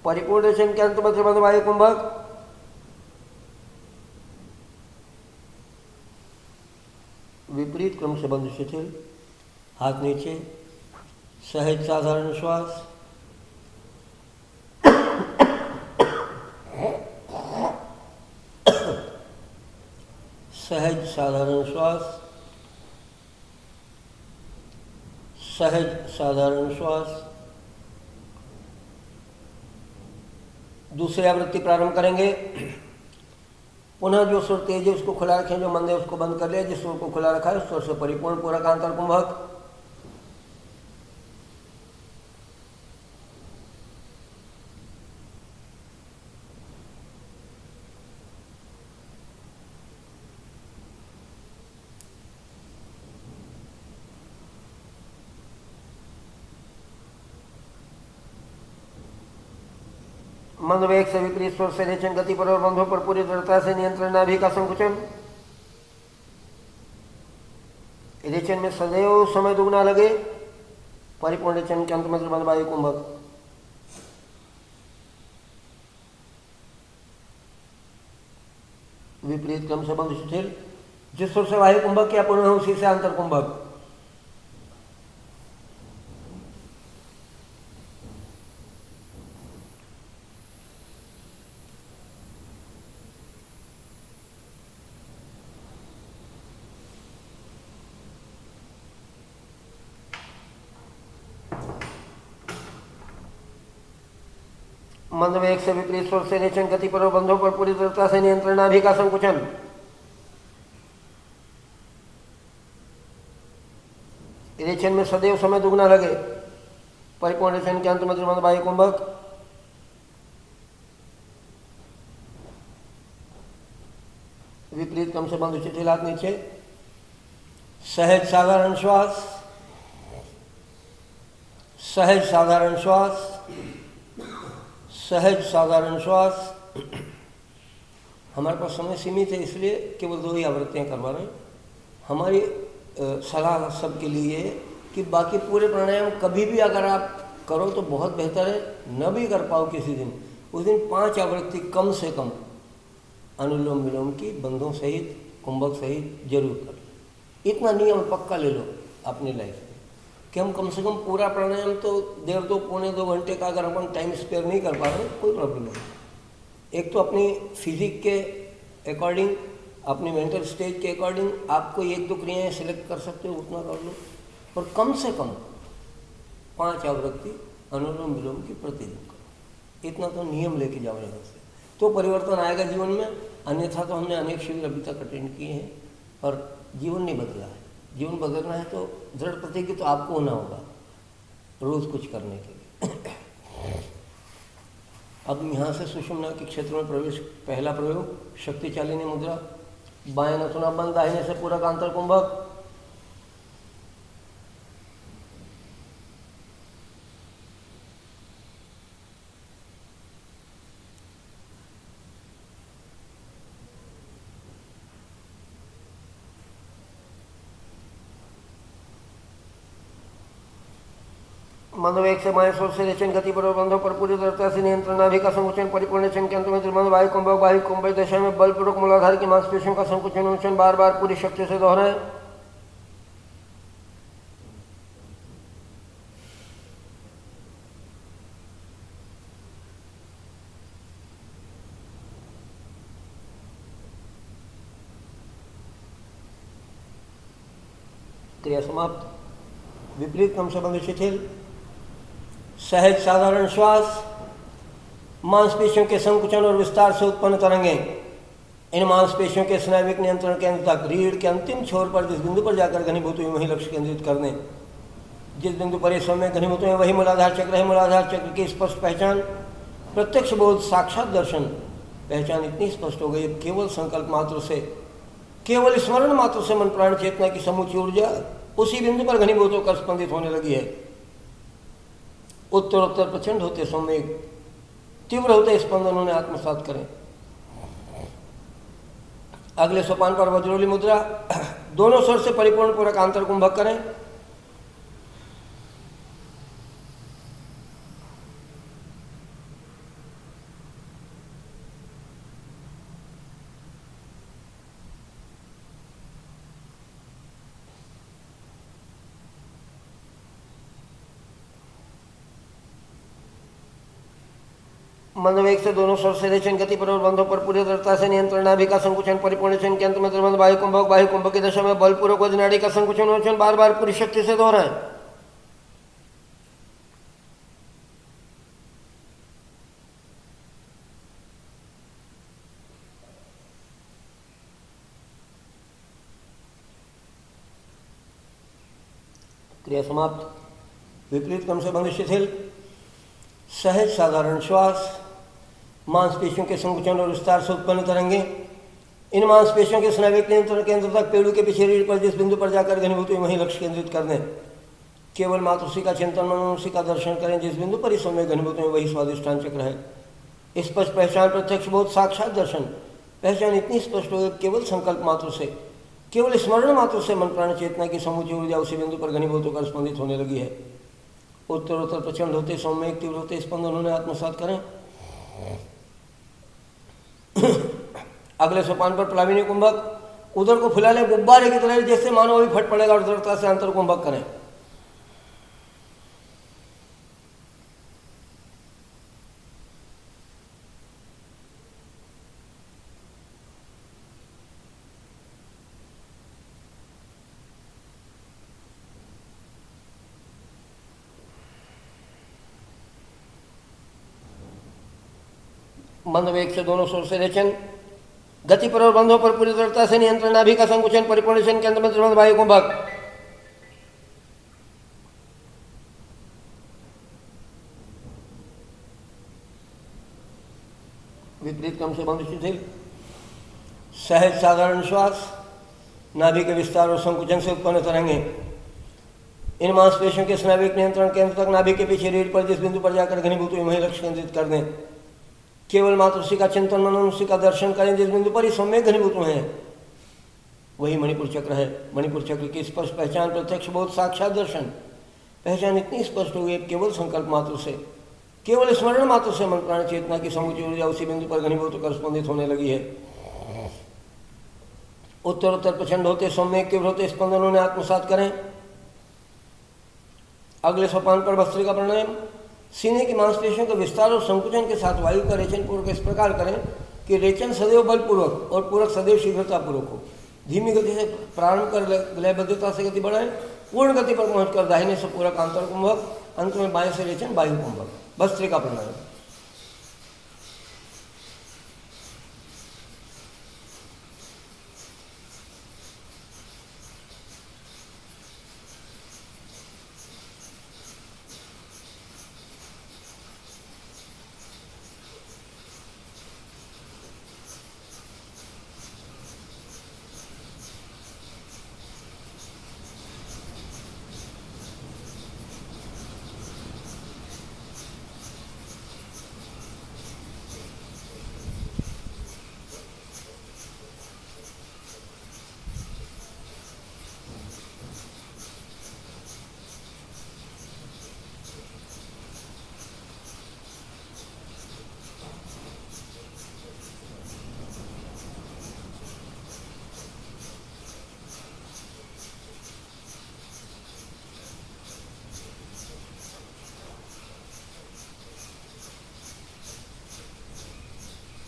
परिपूर्ण रेचन के अंत में त्रिबंध बाह्य कुंभक। विपरीत क्रम से बंध शिथिल, हाथ नीचे, सहज साधारण श्वास। सहज साधारण श्वास, सहज साधारण श्वास। दूसरी आवृत्ति प्रारंभ करेंगे। पुनः जो सुर तेज है उसको खुला रखें, जो मंद है उसको बंद कर लिया। जिस सुर को खुला रखा है उस सुर से परिपूर्ण पूरक आंतर कुंभक। मंद वेग से विपरीत स्वर से रेचन, गति पर और बंधों पर पूरी दृढ़ता से नियंत्रण, नाभि का संकुचन। रेचन में सदैव समय दुगना लगे। परिपूर्ण रेचन के अंत में त्रिबंध बाह्य कुंभक। विपरीत क्रम से बंध शिथिल, जिस सुर से वायु कुंभक या पुनः उसी से अंतर कुंभक। मंद वेग से विपरीत स्वर से रेचन गति पर बंधों पर पूरी दृढ़ता से नियंत्रण, नाभि का संकुचन। रेचन में सदैव समय दुगना लगे। परिपूर्ण रेचन के अंत में त्रिमंद वायु कुंभक। विपरीत क्रम से बंध चिथिल हाथ नीचे। सहज साधारण श्वास, सहज साधारण श्वास, सहज साधारण श्वास। हमारे पास समय सीमित है, इसलिए केवल 2 ही आवृत्तियाँ करवा रहे हैं। हमारी सलाह सबके लिए है कि बाकी पूरे प्राणायाम कभी भी अगर आप करो तो बहुत बेहतर है। न भी कर पाओ किसी दिन, उस दिन 5 आवृत्ति कम से कम अनुलोम विलोम की बंधों सहित, कुंभक सहित जरूर कर लो। इतना नियम पक्का ले लो अपनी लाइफ में कि हम कम से कम पूरा प्राणायाम तो 1.5 पौने 2 घंटे का अगर अपन टाइम स्पेयर नहीं कर पा रहे कोई प्रॉब्लम नहीं। एक तो अपनी फिजिक के अकॉर्डिंग, अपनी मेंटल स्टेज के अकॉर्डिंग आपको 1-2 क्रियाएँ सिलेक्ट कर सकते हो, उतना कर लो। और कम से कम 5 आवृत्ति अनुलोम विलोम की प्रतिदिन करो। इतना तो नियम लेके जाओ यहाँ से, तो परिवर्तन आएगा जीवन में। अन्यथा तो हमने अनेक शिविर अभी तक अटेंड किए हैं पर जीवन नहीं बदला है। जीवन बदलना है तो दृढ़ प्रतिज्ञ तो आपको होना होगा रोज कुछ करने के लिए। अब यहाँ से सुषुम्ना के क्षेत्र में प्रवेश। पहला प्रयोग शक्तिशालिनी मुद्रा। बाएं नथुना बंद, दाहिने से पूरक आंतर कुंभक। मंदवेग से बाएं स्वर से रेचन गति पर बंधों पर पूरी दृढ़ता से नियंत्रण, नाभि का संकुचन। परिपूर्ण रेचन के अंत में त्रिमंद वायु कुंभक। वायु कुंभक दशा में बलपूर्वक मूलाधार की मांसपेशियों का संकुचन उन्चन बार बार पूरी शक्ति से दोहराएं। क्रिया समाप्त। विपरीत क्रम से बंध शिथिल। सहज साधारण श्वास। मांसपेशियों के संकुचन और विस्तार से उत्पन्न तरंगें इन मांसपेशियों के स्नायुविक नियंत्रण केंद्र तक रीढ़ के अंतिम छोर पर जिस बिंदु पर जाकर घनीभूत हुई वहीं लक्ष्य केंद्रित कर दें। जिस बिंदु पर इस समय घनीभूत हुए वही मूलाधार चक्र है। मूलाधार चक्र की स्पष्ट पहचान, प्रत्यक्ष बोध, साक्षात दर्शन। पहचान इतनी स्पष्ट हो गई केवल संकल्प मात्र से, केवल स्मरण मात्र से मन प्राण चेतना की समूची ऊर्जा उसी बिंदु पर घनीभूत होकर स्पंदित होने लगी है। उत्तरोत्तर प्रचंड होते संवेग, तीव्र होते स्पंदन उन्हें आत्मसात करें। अगले सोपान पर वज्रोली मुद्रा। दोनों स्वर से परिपूर्ण पूरक आंतर कुंभक करें। मंदवेग से दोनों स्वर से रेचन गति पर और बंधों पर पूरी दृढ़ता से नियंत्रण, नाभि का संकुचन। परिपूर्ण रेचन के अंत में त्रिमंद वायु कुंभक। वायु कुंभक की दशा में बलपूर्वक वज्र नाड़ी का संकुचन उन्चन बार बार पूरी शक्ति से दोहराएं। क्रिया समाप्त। विपरीत क्रम से बंध शिथिल। सहज साधारण श्वास। मांसपेशियों के संकुचन और विस्तार से उत्पन्न तरंगे इन मांसपेशियों के स्नायुविक नियंत्रण केंद्र तक पेड़ू के पीछे रीढ़ पर जिस बिंदु पर जाकर घनीभूत हुई वहीं लक्ष्य केंद्रित कर दें। केवल मातृषि का चिंतन, मनोषि का दर्शन करें। जिस बिंदु पर इस समय घनीभूत हुई वही स्वादिष्ठान चक्र है। स्पष्ट पहचान, प्रत्यक्ष बोध, साक्षात दर्शन। पहचान इतनी स्पष्ट हो केवल संकल्प मात्र से, केवल स्मरण मात्र से मन प्राण चेतना की समूची ऊर्जा उसी बिंदु पर घनीभूत होकर स्पंदित होने लगी है। उत्तरोत्तर प्रचंड होते सौम्य तीव्र होते स्पंदन उन्हें आत्मसात करें। अगले सोपान पर प्लाविनी कुंभक। उधर को फुला लें गुब्बारे की तरह, जैसे मानो अभी फट पड़ेगा और दृढ़ता से अंतर कुंभक करें। मंद वेग से दोनों स्वर से रेचन, गति पर और बंधों पर पूरी दृढ़ता से नियंत्रण, नाभि का संकुचन, परिपूर्ण के अंत में त्रिबंध वायु कुंभक। विपरीत क्रम से बंध शिथिल, सहज साधारण श्वास, नाभि के विस्तार और संकुचन से उत्पन्न तरंगे इन मांसपेशियों के स्नाविक नियंत्रण केंद्र तक, नाभि के पीछे रीढ़ पर जिस बिंदु पर जाकर घनीभूत हुई वहीं लक्ष्य केंद्रित कर दें। केवल मात्र उसी का चिंतन मनन, उसी का दर्शन करें जिस बिंदु पर ही सम्यक घनीभूत हुए हैं, वही मणिपुर चक्र है। मणिपुर चक्र की स्पष्ट पहचान, प्रत्यक्ष बोध, साक्षात दर्शन। पहचान इतनी स्पष्ट हो गई केवल संकल्प मात्र से, केवल स्मरण मात्र से मन प्राण चेतना की समूची ऊर्जा उसी बिंदु पर घनीभूत होकर स्पंदित होने लगी है। उत्तर उत्तर प्रचंड होते सम्यक तीव्र होते स्पंदनों ने आत्मसात करें। अगले सोपान पर भस्त्रिका प्राणायाम, सीने की मांसपेशियों के विस्तार और संकुचन के साथ वायु का रेचन पूर्वक इस प्रकार करें कि रेचन सदैव बलपूर्वक और पूरक सदैव शीघ्रतापूर्वक हो। धीमी गति से प्रारंभ कर लयबद्धता से गति बढ़ाएं, पूर्ण गति पर पहुंचकर दाहिने से पूरक आंतर कुंभक, अंत में बाएं से रेचन वायु कुंभक। भस्त्रिका प्राणायाम।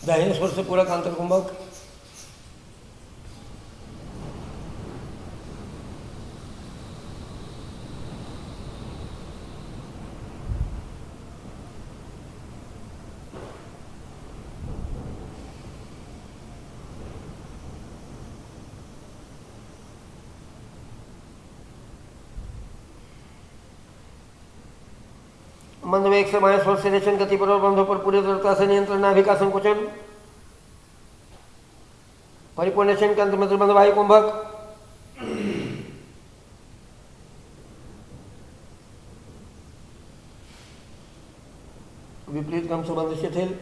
दाहिने स्वर से पूरक आंतर कुंभक। मंद वेग से बाएं स्वर से रेचन, गति पर और बंधों पर पूरी दृढ़ता से नियंत्रण, नाभि का संकुचन, परिपूर्ण के अंत में त्रिबंध वायु कुंभक। विपरीत क्रम से बंध शिथिल,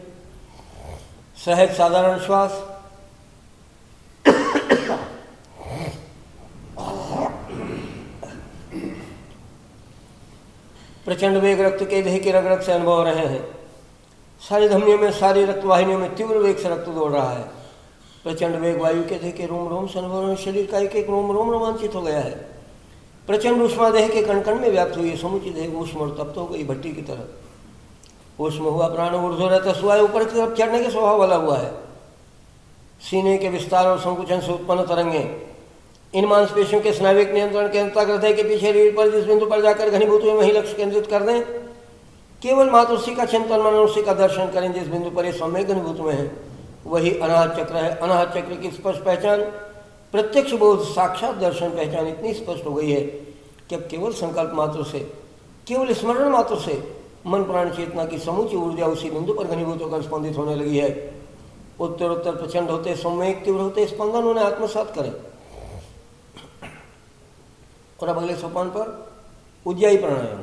सहज साधारण श्वास, प्रचंड वेग रक्त के देह के रग रग से अनुभव रहे हैं। सारी धमनियों में, सारी रक्त वाहिनियों में तीव्र वेग से रक्त दौड़ रहा है। प्रचंड वेग वायु के देह के रोम रोम से अनुभव रहे, शरीर का एक एक रोम रोम रोमांचित हो गया है। प्रचंड ऊष्मा देह के कण कण में व्याप्त हुई है, समूची देह ऊष्म और तप्त हो गई भट्टी की तरह। ऊष्म हुआ प्राण ऊर्ध्व रहता सुवाय ऊपर की तरफ चढ़ने के स्वभाव वाला हुआ है। सीने के विस्तार और संकुचन से उत्पन्न तरंगे इन मांसपेशियों के स्नाविक नियंत्रण के अंतर्गत हृदय के पीछे रीढ़ पर जिस बिंदु पर जाकर घनीभूत हुए वहीं लक्ष्य केंद्रित कर दें। केवल मात्र उसी का चिंतन मनन, उसी का दर्शन करें जिस बिंदु पर ये सम्यक घनीभूत हुए हैं, वही अनाहत चक्र है। अनाहत चक्र की स्पष्ट पहचान, प्रत्यक्ष बोध, साक्षात दर्शन पहचान इतनी स्पष्ट हो गई है कि अब केवल संकल्प मात्र से, केवल स्मरण मात्र से मन प्राण चेतना की समूची ऊर्जा उसी बिंदु पर घनीभूत होकर स्पंदित होने लगी है। उत्तर उत्तर प्रचंड होते सम्यक तीव्र होते स्पंदन उन्हें आत्मसात करें। और अब अगले सोपान पर उज्जाई प्राणायाम,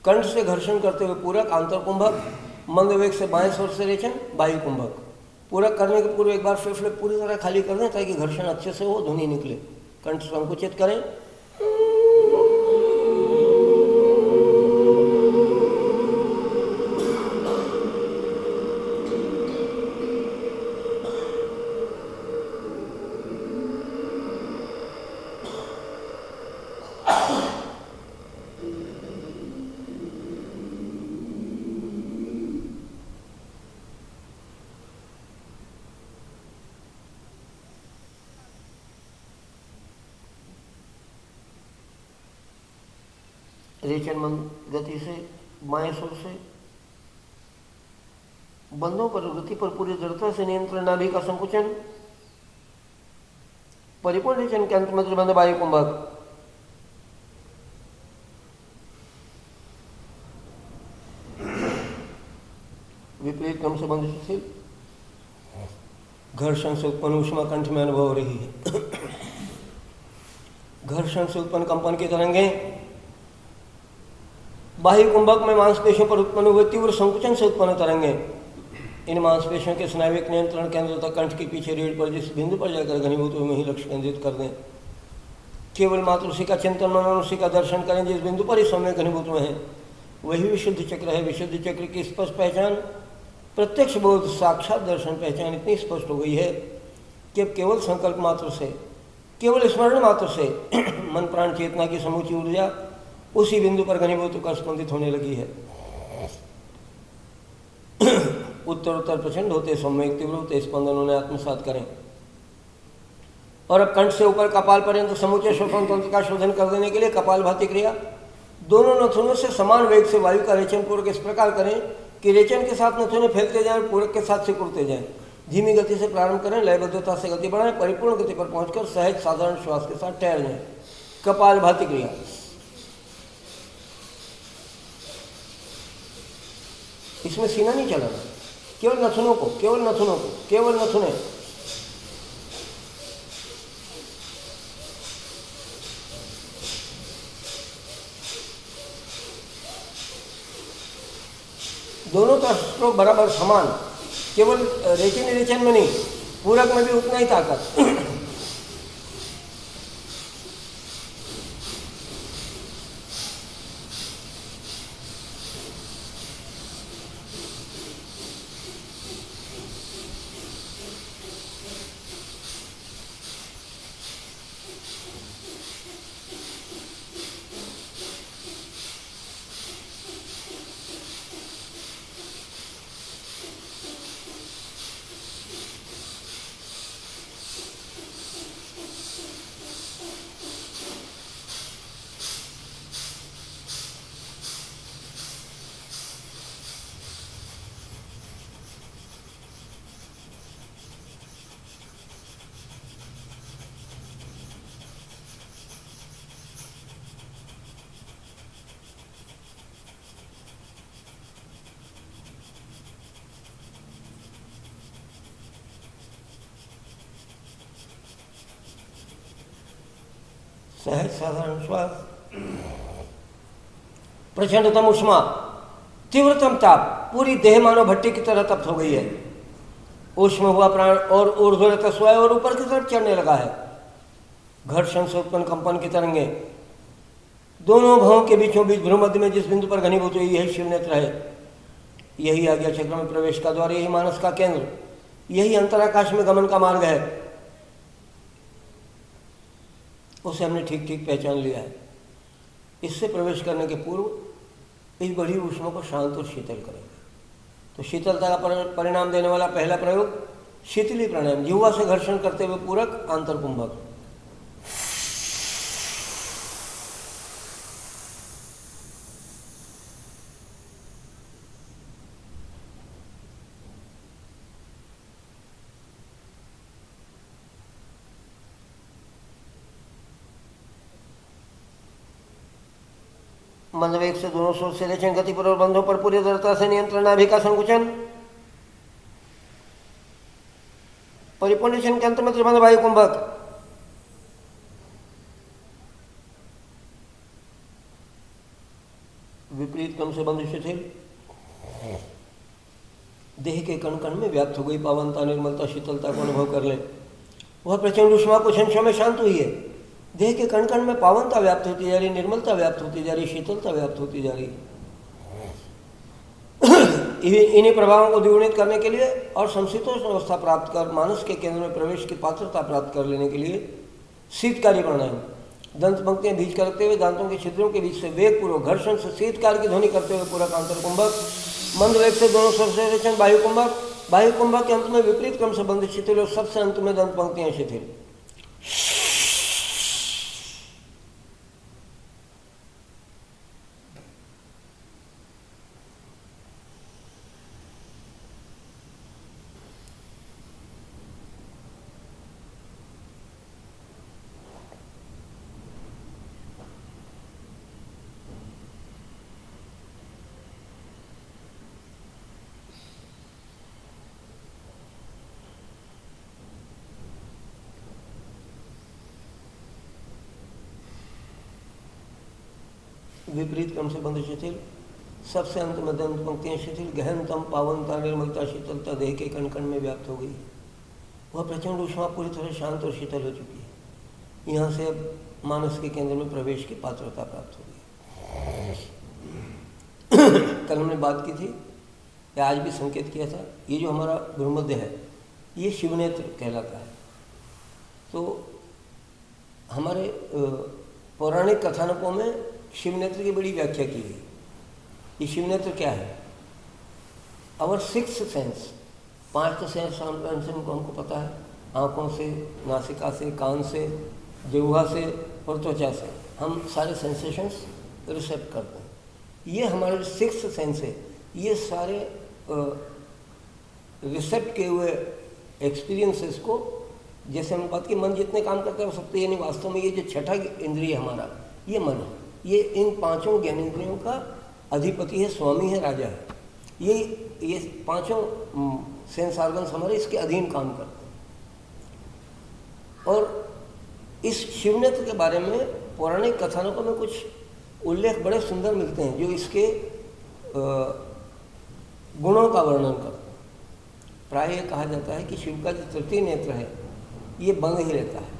कंठ से घर्षण करते हुए पूरक आंतर कुंभक, मंद वेग से बाएं स्वर से रेचन वायु कुंभक। पूरक करने के पूर्व एक बार फेफड़े पूरी तरह खाली कर दें ताकि घर्षण अच्छे से हो, ध्वनि निकले। कंठ संकुचित करें। रेचन मंद गति से बाएं सुर से बंधों पर गति पर पूरी दृढ़ता से नियंत्रण, नाभि का संकुचन, परिपूर्ण रेचन के अंत में त्रिबंध वायु कुंभक। विपरीत क्रम से बंध शिथिल, घर्षण से उत्पन्न ऊष्मा कंठ में अनुभव हो रही है। घर्षण से उत्पन्न कंपन की तरंगें बाह्य कुंभक में मांसपेशियों पर उत्पन्न हुए तीव्र संकुचन से उत्पन्न तरंगें इन मांसपेशियों के स्नायुविक नियंत्रण केंद्र तक कंठ के पीछे रीढ़ पर जिस बिंदु पर जाकर घनीभूत हुए ही लक्ष्य केंद्रित कर दें। केवल मात्र उसी का चिंतन मनन, उसी का दर्शन करें जिस बिंदु पर इस समय घनीभूत हुए हैं। वही विशुद्ध चक्र है। विशुद्ध चक्र की स्पष्ट पहचान, प्रत्यक्ष बोध, साक्षात दर्शन पहचान इतनी स्पष्ट हो गई है कि अब केवल संकल्प मात्र से, केवल स्मरण मात्र से मन प्राण चेतना की समूची ऊर्जा उसी बिंदु पर घनीभूत होकर स्पंदित होने लगी है। उत्तरोत्तर प्रचंड होते सौम्य तीव्र होते स्पंदन उन्हें आत्मसात करें और अब कंठ से ऊपर कपाल पर्यंत समूचे श्वसन तंत्र का शोधन कर देने के लिए कपालभाति क्रिया दोनों नथुनों से समान वेग से वायु का रेचन पूर्वक इस प्रकार करें कि रेचन के साथ नथुने फैलते जाएं, पूरक के साथ सिकुड़ते जाएं। धीमी गति से प्रारंभ करें, लयबद्धता से गति बढ़ाएं, परिपूर्ण गति पर पहुंचकर सहज साधारण श्वास के साथ ठहर जाएं। कपालभाति क्रिया। इसमें सीना नहीं चलाना, केवल नथुनों को, केवल नथुनों को, केवल नथुने। दोनों का स्ट्रोक बराबर समान, केवल रेचन में नहीं, पूरक में भी उतना ही ताकत। सहज साधारण श्वास, प्रचंडतम उष्मा, तीव्रतम ताप, पूरी देह मानो भट्टी की तरह तप्त हो गई है। उष्मा हुआ प्राण और ऊर्ध्वगत स्वयं और ऊपर की तरफ चढ़ने लगा है। घर्षण से उत्पन्न कंपन की तरंगे दोनों भवों के बीचों बीच भ्रूमध्य में जिस बिंदु पर घनीभूत हुई, यही शिवनेत्र है, यही आज्ञा चक्र में प्रवेश का द्वार, यही मानस का केंद्र, यही अंतराकाश में गमन का मार्ग है। उसे हमने ठीक ठीक पहचान लिया है। इससे प्रवेश करने के पूर्व इस बड़ी ऊष्मा को शांत और शीतल करेंगे। तो शीतलता का परिणाम देने वाला पहला प्रयोग शीतली प्राणायाम, जिह्वा से घर्षण करते हुए पूरक आंतरकुंभक। मंदवेग से दोनों सोच से रेचन गति पर और बंधों पर पूरी दृढ़ता से नियंत्रण, नाभि का संकुचन, परिपूर्ण रेचन के अंत में त्रिबंध वायु कुंभक। विपरीत क्रम से बंध शिथिल, देह के कण कण में व्याप्त हो गई पावनता, निर्मलता, शीतलता को अनुभव कर लें। वह प्रचंड उष्मा कुछ अंशों में शांत हुई है। देह के कण कण में पावनता व्याप्त होती जा रही, निर्मलता व्याप्त होती जा रही, शीतलता व्याप्त होती जा रही। इन्हीं प्रभावों को द्विगुणित करने के लिए और समशीतोष्ण अवस्था प्राप्त कर मानस के केंद्र में प्रवेश की पात्रता प्राप्त कर लेने के लिए शीतकारी प्राणायाम, दंत पंक्तियां बीच करते हुए दांतों के छिद्रों के बीच से वेगपूर्वक घर्षण से शीतकार की ध्वनि करते हुए पूरक आंतरकुंभक, मंद वेग से दोनों स्वर से रेचन वायु कुंभक, वायु कुंभक के अंत में विपरीत क्रम से बंध शिथिल और सबसे अंत में दंत पंक्तियां शिथिल। विपरीत क्रम से बंध शिथिल, सबसे अंत में दंत पंक्तियाँ शिथिल, गहनतम पावनता निर्मलता शीतलता देह के कण कण में व्याप्त हो गई। वह प्रचंड ऊष्मा पूरी तरह शांत और शीतल हो चुकी है। यहाँ से अब मानस के केंद्र में प्रवेश की पात्रता प्राप्त हो गई। कल हमने बात की थी या आज भी संकेत किया था, ये जो हमारा भ्रूमध्य है ये शिवनेत्र कहलाता है। तो हमारे पौराणिक कथानकों में शिवनेत्र की बड़ी व्याख्या की गई। ये शिवनेत्र क्या है? आवर सिक्स्थ सेंस, 5 तो सेंस हमको पता है, आँखों से, नासिका से, कान से, जिह्वा से और त्वचा से हम सारे सेंसेशंस रिसेप्ट करते हैं। ये हमारे सिक्स्थ सेंस है, ये सारे रिसेप्ट किए हुए एक्सपीरियंसेस को, जैसे हम बात की मन जितने काम करता है वो सकते, यानी वास्तव में ये जो छठा इंद्रिय हमारा ये मन है, ये इन 5 ज्ञानेंद्रियों का अधिपति है, स्वामी है, राजा है। ये 5 सेंस ऑर्गन्स हमारे इसके अधीन काम करते हैं। और इस शिवनेत्र के बारे में पौराणिक कथानकों में कुछ उल्लेख बड़े सुंदर मिलते हैं जो इसके गुणों का वर्णन करते हैं। प्राय यह कहा जाता है कि शिव का जो तृतीय नेत्र है ये बंद ही रहता है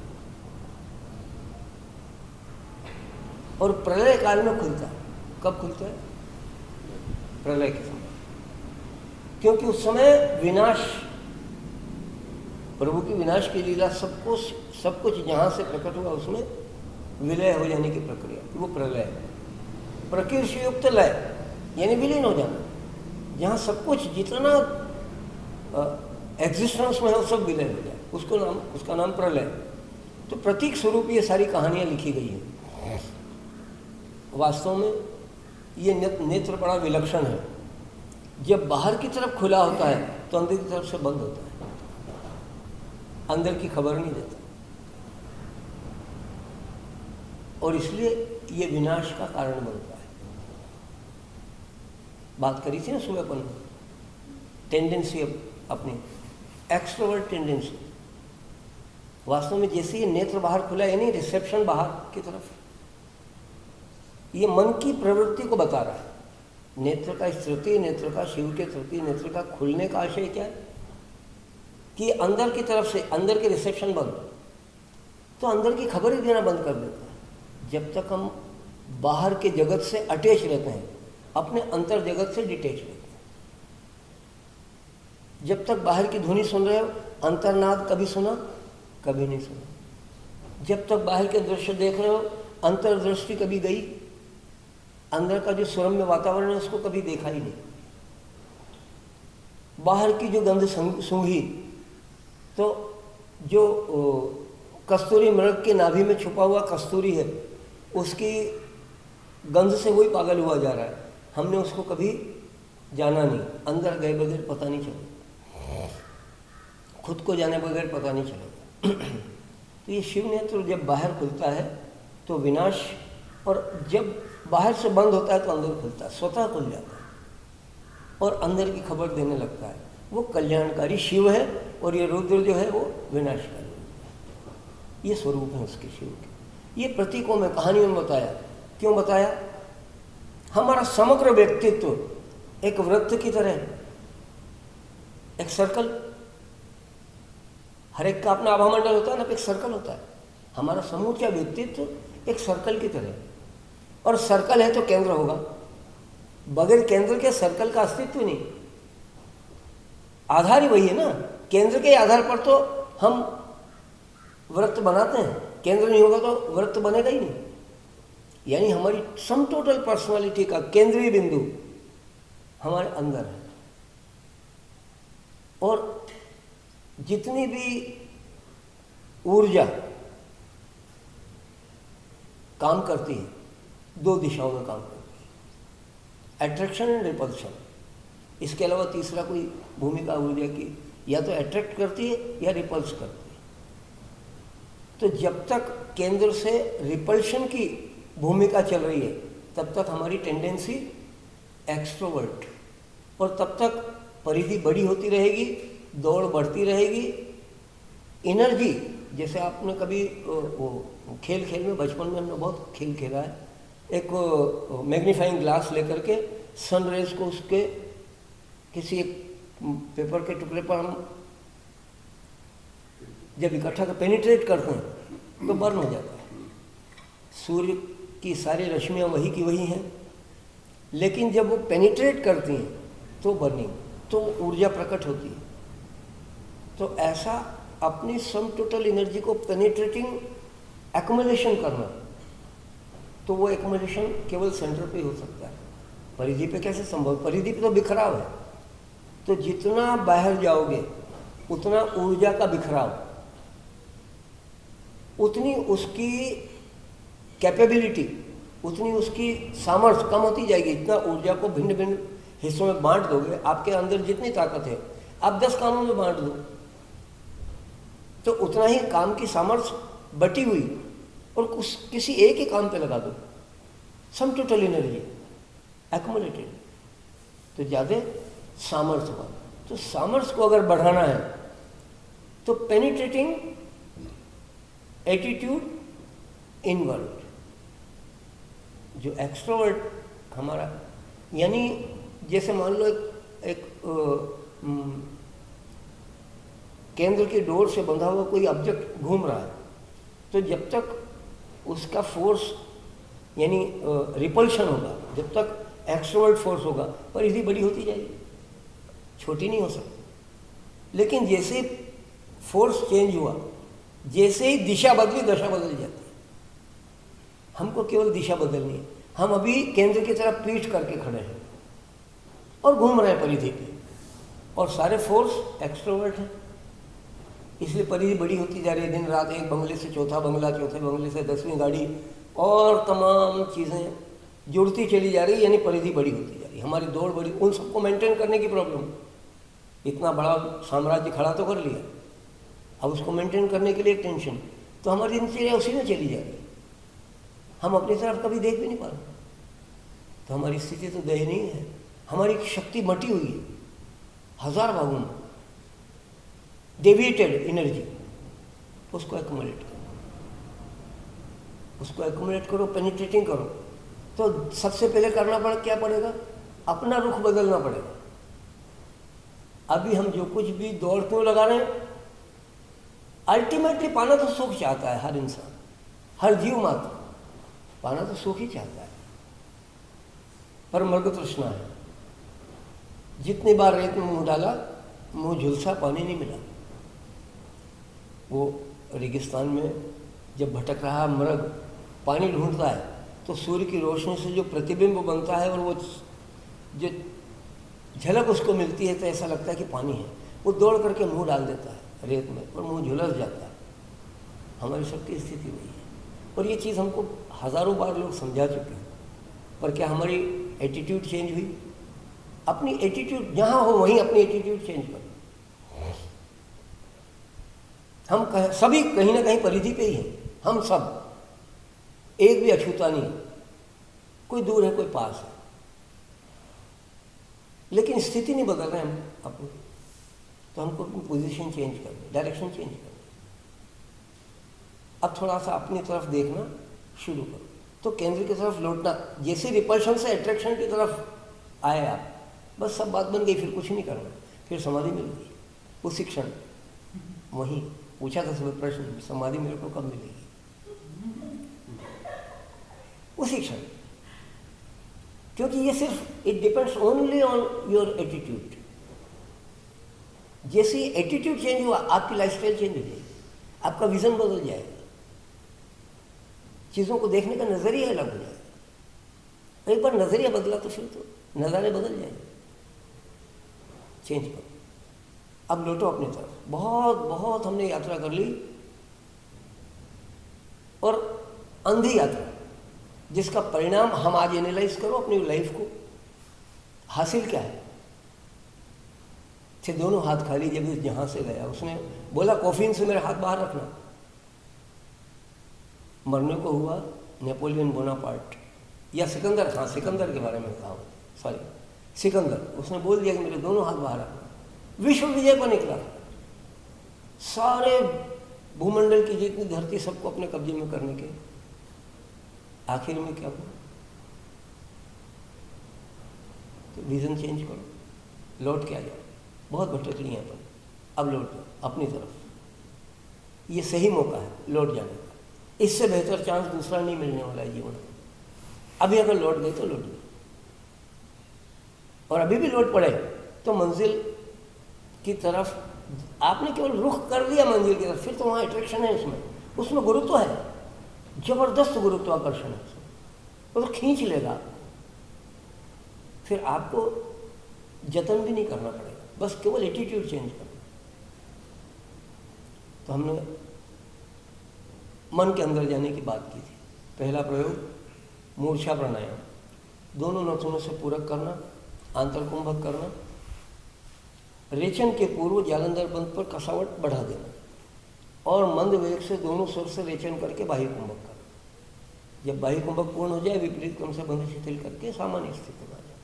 और प्रलय काल में खुलता है। कब खुलता है? प्रलय के समय, क्योंकि उस समय विनाश, प्रभु की विनाश की लीला सब कुछ जहाँ से प्रकट हुआ उसमें विलय हो जाने की प्रक्रिया, वो प्रलय है। प्रकृति युक्त लय यानी विलीन हो जाना, जहाँ सब कुछ जितना एग्जिस्टेंस में है वो सब विलय हो जाए, उसका नाम प्रलय। तो प्रतीक स्वरूप ये सारी कहानियाँ लिखी गई हैं। वास्तव में ये नेत्र बड़ा विलक्षण है। जब बाहर की तरफ खुला होता है तो अंदर की तरफ से बंद होता है, अंदर की खबर नहीं देता, और इसलिए ये विनाश का कारण बनता है। बात करी थी ना सुबह अपन, टेंडेंसी अपनी एक्सट्रोवर्ट टेंडेंसी। वास्तव में जैसे ये नेत्र बाहर खुला, यानी रिसेप्शन बाहर की तरफ, ये मन की प्रवृत्ति को बता रहा है। नेत्र का, इस तृतीय नेत्र का, शिव के तृतीय नेत्र का खुलने का आशय क्या है कि अंदर की तरफ से, अंदर के रिसेप्शन बंद, तो अंदर की खबर ही देना बंद कर देता है। जब तक हम बाहर के जगत से अटैच रहते हैं, अपने अंतर जगत से डिटैच रहते हैं। जब तक बाहर की ध्वनि सुन रहे हो, अंतर्नाद कभी सुना? कभी नहीं सुना। जब तक बाहर के दृश्य देख रहे हो, अंतर्दृष्टि कभी गई? अंदर का जो सुरम्य वातावरण है उसको कभी देखा ही नहीं। बाहर की जो गंध सूंघी, तो जो कस्तूरी मृग के नाभि में छुपा हुआ कस्तूरी है, उसकी गंध से वही पागल हुआ जा रहा है। हमने उसको कभी जाना नहीं, अंदर गए बगैर पता नहीं चलेगा, खुद को जाने बगैर पता नहीं चलेगा। तो ये शिव नेत्र जब बाहर खुलता है तो विनाश, और जब बाहर से बंद होता है तो अंदर खुलता है, स्वतः खुल जाता है और अंदर की खबर देने लगता है। वो कल्याणकारी शिव है और ये रुद्र जो है वो विनाशकारी। ये स्वरूप है उसके शिव के। ये प्रतीकों में, कहानियों में बताया। क्यों बताया? हमारा समग्र व्यक्तित्व एक वृत्त की तरह, एक सर्कल, हर एक का अपना आभामंडल होता है ना, एक सर्कल होता है। हमारा समूचा व्यक्तित्व एक सर्कल की तरह, और सर्कल है तो केंद्र होगा, बगैर केंद्र के सर्कल का अस्तित्व नहीं। आधार ही वही है ना, केंद्र के आधार पर तो हम वृत्त बनाते हैं, केंद्र नहीं होगा तो वृत्त बनेगा ही नहीं। यानी हमारी सम टोटल पर्सनालिटी का केंद्रीय बिंदु हमारे अंदर है, और जितनी भी ऊर्जा काम करती है, 2 दिशाओं में काम करती है, अट्रैक्शन एंड रिपल्शन। इसके अलावा तीसरा कोई भूमिका ऊर्जा की, या तो अट्रैक्ट करती है या रिपल्स करती है। तो जब तक केंद्र से रिपल्शन की भूमिका चल रही है तब तक हमारी टेंडेंसी एक्सट्रोवर्ट, और तब तक परिधि बड़ी होती रहेगी, दौड़ बढ़ती रहेगी। एनर्जी, जैसे आपने कभी वो खेल में, बचपन में हमने बहुत खेल खेला है, एक मैग्नीफाइंग ग्लास लेकर के सन रेज को उसके किसी एक पेपर के टुकड़े पर हम जब इकट्ठा कर पेनिट्रेट करते हैं तो बर्न हो जाता है। सूर्य की सारी रश्मियाँ वही की वही हैं, लेकिन जब वो पेनिट्रेट करती हैं तो बर्निंग, तो ऊर्जा प्रकट होती है। तो ऐसा अपनी सम टोटल एनर्जी को पेनिट्रेटिंग एक्युमुलेशन करना, तो वो एक्युमुलेशन केवल सेंटर पे हो सकता है। परिधि पे कैसे संभव? परिधि पे तो बिखराव है, तो जितना बाहर जाओगे उतना ऊर्जा का बिखराव, उतनी उसकी कैपेबिलिटी, उतनी उसकी सामर्थ्य कम होती जाएगी। इतना ऊर्जा को भिन्न भिन्न हिस्सों में बांट दोगे, आपके अंदर जितनी ताकत है आप 10 कामों में बांट दो तो उतना ही काम की सामर्थ्य बटी हुई और किसी एक ही काम पे लगा दो, सम टोटल एनर्जी एक्युमुलेटेड, तो ज़्यादा सामर्थ्य हुआ। तो सामर्थ्य को अगर बढ़ाना है तो पेनिट्रेटिंग एटीट्यूड इनवर्ड, जो एक्सट्रोवर्ट हमारा, यानी जैसे मान लो एक केंद्र की डोर से बंधा हुआ कोई ऑब्जेक्ट घूम रहा है, तो जब तक उसका फोर्स यानी रिपल्शन होगा, जब तक एक्सट्रोवर्ट फोर्स होगा, परिधि बड़ी होती जाएगी, छोटी नहीं हो सकती। लेकिन जैसे फोर्स चेंज हुआ, जैसे ही दिशा बदली, दशा बदल जाती है। हमको केवल दिशा बदलनी है। हम अभी केंद्र की तरफ पीठ करके खड़े हैं और घूम रहे हैं परिधि पे, और सारे फोर्स एक्सट्रोवर्ट हैं, इसलिए परिधि बड़ी होती जा रही है। दिन रात एक बंगले से चौथा बंगला, चौथे बंगले से 10वीं गाड़ी, और तमाम चीज़ें जुड़ती चली जा रही है, यानी परिधि बड़ी होती जा रही है। हमारी दौड़ बड़ी, उन सबको मेंटेन करने की प्रॉब्लम। इतना बड़ा साम्राज्य खड़ा तो कर लिया, अब उसको मेंटेन करने के लिए एक टेंशन, तो हमारी दिनचर्या उसी में चली जा रही है। हम अपनी तरफ कभी देख भी नहीं पा रहे, तो हमारी स्थिति तो दयनीय है। हमारी शक्ति मटी हुई है 1000 भागों में, डेविएटेड एनर्जी, उसको एक्युमुलेट करो, उसको एक्युमुलेट करो, पेनिट्रेटिंग करो। तो सबसे पहले करना क्या पड़ेगा? अपना रुख बदलना पड़ेगा। अभी हम जो कुछ भी दौड़ क्यों लगा रहे हैं, अल्टीमेटली पाना तो सुख चाहता है हर इंसान, हर जीव मात्र पाना तो सुख ही चाहता है, पर मृग तृष्णा है। जितनी बार रेत में मुंह डाला, मुंह झुलसा, पानी नहीं मिला। वो रेगिस्तान में जब भटक रहा मृग पानी ढूंढता है, तो सूर्य की रोशनी से जो प्रतिबिंब बनता है और वो जो झलक उसको मिलती है, तो ऐसा लगता है कि पानी है। वो दौड़ करके मुंह डाल देता है रेत में और मुंह झुलस जाता है। हमारी सबकी स्थिति वही है, और ये चीज़ हमको हज़ारों बार लोग समझा चुके हैं। पर क्या हमारी एटीट्यूड चेंज हुई? अपनी एटीट्यूड जहाँ हो वहीं अपनी एटीट्यूड चेंज करो। हम सभी कहीं ना कहीं परिधि पे ही हैं, हम सब, एक भी अछूता नहीं, कोई दूर है कोई पास है, लेकिन स्थिति नहीं बदल रहे हम अपनी। तो हमको अपनी पोजीशन चेंज करनी, डायरेक्शन चेंज करनी। अब थोड़ा सा अपनी तरफ देखना शुरू करो, तो केंद्र की तरफ लौटना। जैसे रिपल्शन से अट्रैक्शन की तरफ आए आप, बस सब बात बन गई, फिर कुछ नहीं करना, फिर समाधि मिल गई उसी क्षण। वहीं पूछा था सब प्रश्न, समाधि मेरे को कब मिलेगी? उसी क्षण, क्योंकि ये सिर्फ it depends only on your attitude. जैसे एटीट्यूड चेंज हुआ, आपकी लाइफस्टाइल चेंज हो जाएगी, आपका विजन बदल जाएगा, चीज़ों को देखने का नज़रिया अलग हो जाएगा। एक बार नज़रिया बदला तो फिर तो नज़ारे बदल जाएंगे। चेंज करो, अब लौटो अपनी तरफ। बहुत बहुत हमने यात्रा कर ली, और अंधी यात्रा, जिसका परिणाम हम आज एनालाइज करो अपनी लाइफ को। हासिल क्या है? थे दोनों हाथ खाली। जब इस जहाँ से गया, उसने बोला कॉफिन से मेरे हाथ बाहर रखना। मरने को हुआ नेपोलियन बोनापार्ट या सिकंदर, हाँ सिकंदर के बारे में कहा, सॉरी सिकंदर, उसने बोल दिया कि मेरे दोनों हाथ बाहर रखना। विश्व विजय पर निकला, सारे भूमंडल की जितनी धरती सबको अपने कब्जे में करने के। आखिर में क्या हुआ? तो विज़न चेंज करो, लौट के आ जाओ। बहुत भटक लिए हैं अपन, अब लौट जाओ अपनी तरफ। ये सही मौका है लौट जाने का। इससे बेहतर चांस दूसरा नहीं मिलने वाला है जीवन में। अभी अगर लौट गए तो लौट गए, और अभी भी लौट पड़े तो मंजिल की तरफ आपने केवल रुख कर दिया मंजिल की तरफ, फिर तो वहाँ अट्रैक्शन है, उसमें गुरुत्व है, जबरदस्त गुरुत्वाकर्षण है, वो तो खींच लेगा। फिर आपको जतन भी नहीं करना पड़ेगा, बस केवल एटीट्यूड चेंज करना। तो हमने मन के अंदर जाने की बात की थी। पहला प्रयोग मूर्छा प्राणायाम, दोनों नथुनों से पूरक करना, आंतर कुंभक करना, रेचन के पूर्व जालंधर बंद पर कसावट बढ़ा देना, और मंद वेग से दोनों स्वर से रेचन करके बाह्य कुंभक करना। जब बाह्य कुंभक पूर्ण हो जाए, विपरीत क्रम से बंध शिथिल करके सामान्य स्थिति में आ जाए।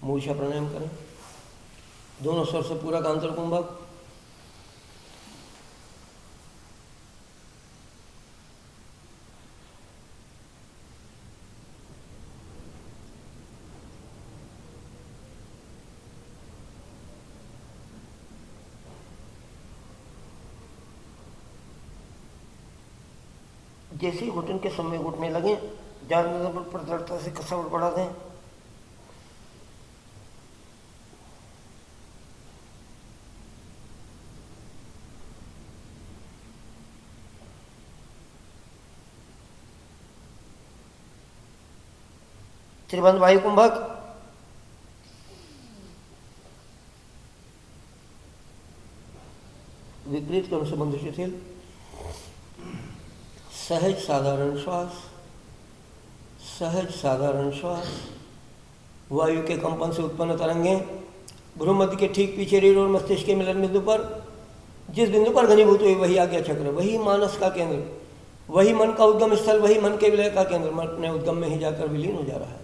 मूर्छा प्राणायाम करें, दोनों स्वर से पूरक आंतर कुंभक, जैसे ही घुटन के समय घुटने लगे, जालंधर पर दृढ़ता से कसावट बढ़ा दें। त्रिबंध वायु कुंभक, विपरीत क्रम से बंध शिथिल, सहज साधारण श्वास, सहज साधारण श्वास, वायु के कंपन से उत्पन्न तरंगें भ्रूमध्य के ठीक पीछे रीढ़ और मस्तिष्क के मिलन बिंदु पर, जिस बिंदु पर घनीभूत हुई वही आज्ञा चक्र, वही मानस का केंद्र, वही मन का उद्गम स्थल, वही मन के विलय का केंद्र। मन अपने उद्गम में ही जाकर विलीन हो जा रहा है।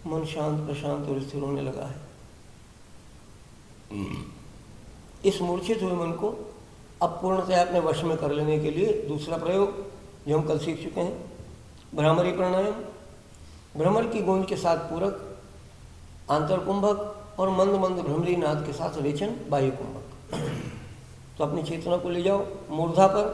मन शांत प्रशांत और स्थिर होने लगा है। इस मूर्छित हुए मन को अब पूर्णतः अपने वश में कर लेने के लिए दूसरा प्रयोग जो हम कल सीख चुके हैं, भ्रामरी प्राणायाम, भ्रमर की गूंज के साथ पूरक आंतर कुंभक और मंद मंद भ्रमरी नाद के साथ रेचन बाह्य कुंभक। तो अपनी चेतना को ले जाओ मूर्धा पर,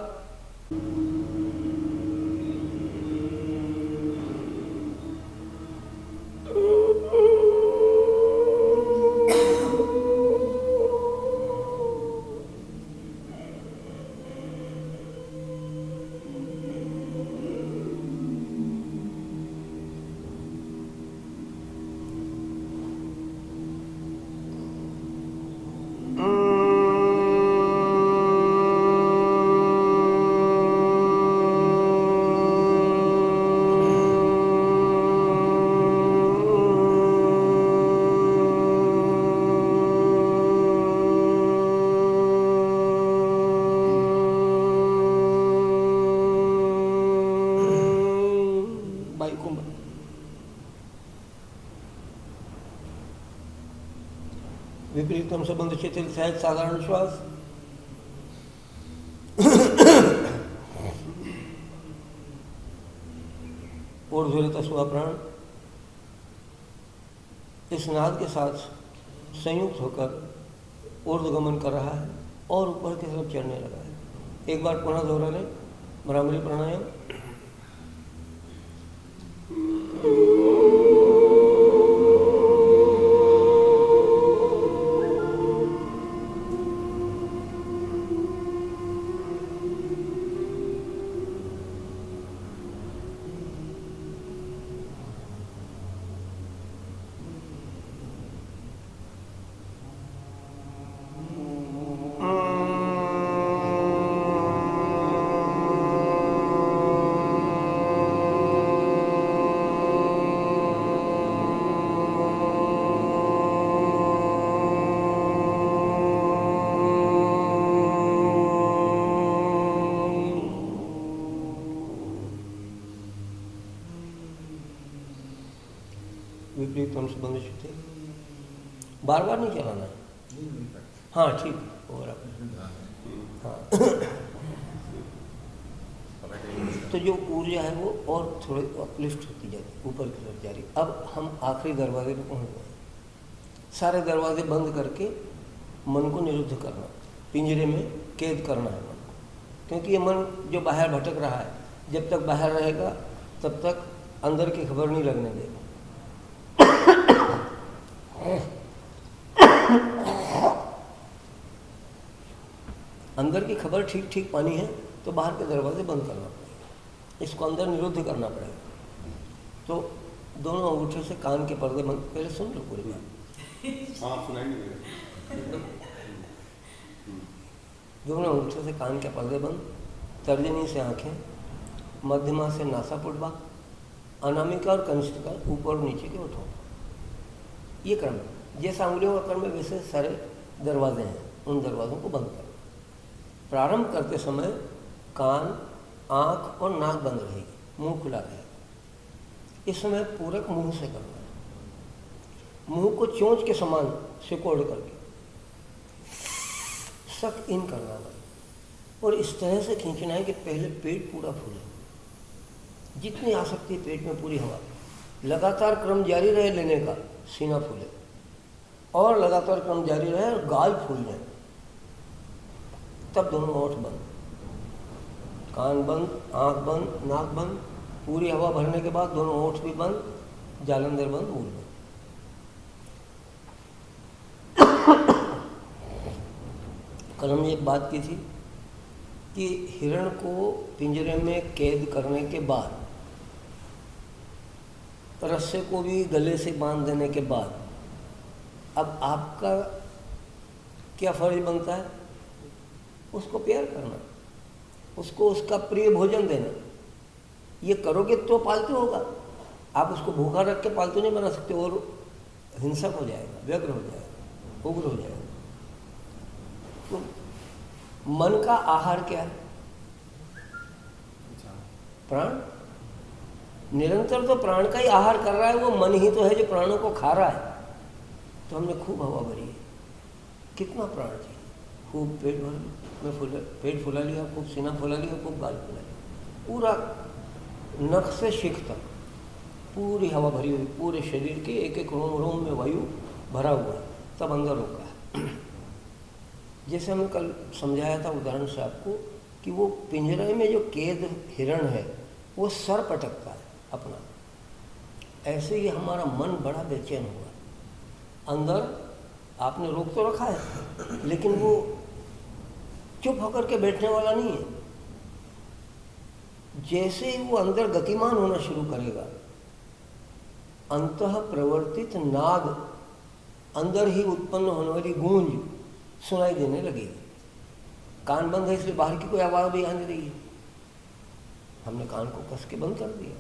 विपरीत क्रम से बंध शिथिल, सहज साधारण श्वास, ऊर्ध्वरेतस हुआ प्राण इस नाद के साथ संयुक्त होकर ऊर्ध्वगमन कर रहा है और ऊपर की तरफ चढ़ने लगा है। एक बार पुनः दोहरा लें भ्रामरी प्राणायाम। विपरीत क्रम से बंद शिथिल, बार बार नहीं चलाना है। हाँ ठीक, और हाँ तो जो ऊर्जा है वो और थोड़ी अपलिफ्ट होती जाती है, ऊपर की तरफ जा रही। अब हम आखिरी दरवाजे पे पहुँच गए। सारे दरवाजे बंद करके मन को निरुद्ध करना, पिंजरे में कैद करना है मन को, क्योंकि ये मन जो बाहर भटक रहा है, जब तक बाहर रहेगा तब तक अंदर की खबर नहीं लगने देगा। अंदर की खबर ठीक ठीक पानी है तो बाहर के दरवाजे बंद करना पड़ेगा, इसको अंदर निरुद्ध करना पड़ेगा। तो दोनों अंगूठे से कान के पर्दे बंद, पहले सुन लो पूरी बात। हाँ, सुनाई नहीं देगा। दोनों अंगूठे से कान के पर्दे बंद, तर्जनी से आंखें, मध्यमा से नासापुटबा, अनामिका और कनिष्ठिका ऊपर और नीचे के उठो। ये क्रम है, जैसा अंगुलियों का क्रम है वैसे सारे दरवाजे हैं, उन दरवाजों को बंद करो। प्रारंभ करते समय कान, आँख और नाक बंद रहेगी, मुंह खुला रहेगा। इस समय पूरक मुंह से करना है, मुंह को चोंच के समान सिकोड़ करके सक इन करना है और इस तरह से खींचना है कि पहले पेट पूरा फूले, जितनी आ सकती है पेट में पूरी हवा। लगातार क्रम जारी रहे लेने का, सीना फूले और लगातार क्रम जारी रहे और गाल फूल जाए, तब दोनों ओठ बंद, कान बंद, आंख बंद, नाक बंद, पूरी हवा भरने के बाद दोनों ओठ भी बंद, जालंधर बंद, मूल बंद। कल हमने एक बात की थी कि हिरण को पिंजरे में कैद करने के बाद, रस्से को भी गले से बांध देने के बाद, अब आपका क्या फर्ज बनता है? उसको प्यार करना, उसको उसका प्रिय भोजन देना। ये करोगे तो पालतू होगा, आप उसको भूखा रख के पालतू नहीं बना सकते, और हिंसक हो जाएगा, व्यग्र हो जाएगा, उग्र हो जाएगा। तो मन का आहार क्या है? प्राण। निरंतर तो प्राण का ही आहार कर रहा है, वो मन ही तो है जो प्राणों को खा रहा है। तो हमने खूब हवा भरी है, कितना प्राण चाहिए, खूब पेट भर में फूला, पेट फुला लिया, खूब सीना फुला लिया, खूब गाल फुला लिया, पूरा नख से शिख तक पूरी हवा भरी हुई, पूरे शरीर के एक एक रोम रोम में वायु भरा हुआ है, तब अंदर रोका है। जैसे हमने कल समझाया था उदाहरण से आपको कि वो पिंजरे में जो कैद हिरण है वो सर पटकता है अपना, ऐसे ही हमारा मन बड़ा बेचैन हुआ अंदर। आपने रोक तो रखा है लेकिन वो चुप होकर के बैठने वाला नहीं है। जैसे ही वो अंदर गतिमान होना शुरू करेगा, अंतः प्रवर्तित नाद, अंदर ही उत्पन्न होने वाली गूंज सुनाई देने लगेगी। कान बंद है इसलिए बाहर की कोई आवाज़ भी आने रही है, हमने कान को कस के बंद कर दिया।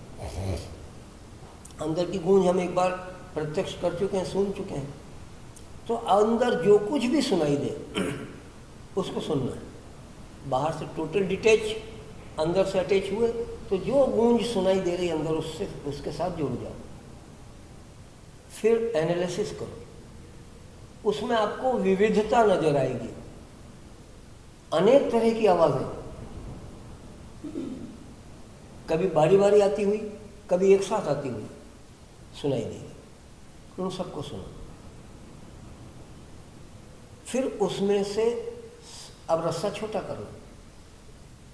अंदर की गूंज हम एक बार प्रत्यक्ष कर चुके हैं, सुन चुके हैं। तो अंदर जो कुछ भी सुनाई दे उसको सुनना है। बाहर से टोटल डिटैच, अंदर से अटैच हुए, तो जो गूंज सुनाई दे रही अंदर उससे उसके साथ जुड़ जाओ। फिर एनालिसिस करो, उसमें आपको विविधता नजर आएगी, अनेक तरह की आवाज़ें कभी बारी बारी आती हुई, कभी एक साथ आती हुई सुनाई देगी। उन सबको सुनो। फिर उसमें से अब रस्सा छोटा करो।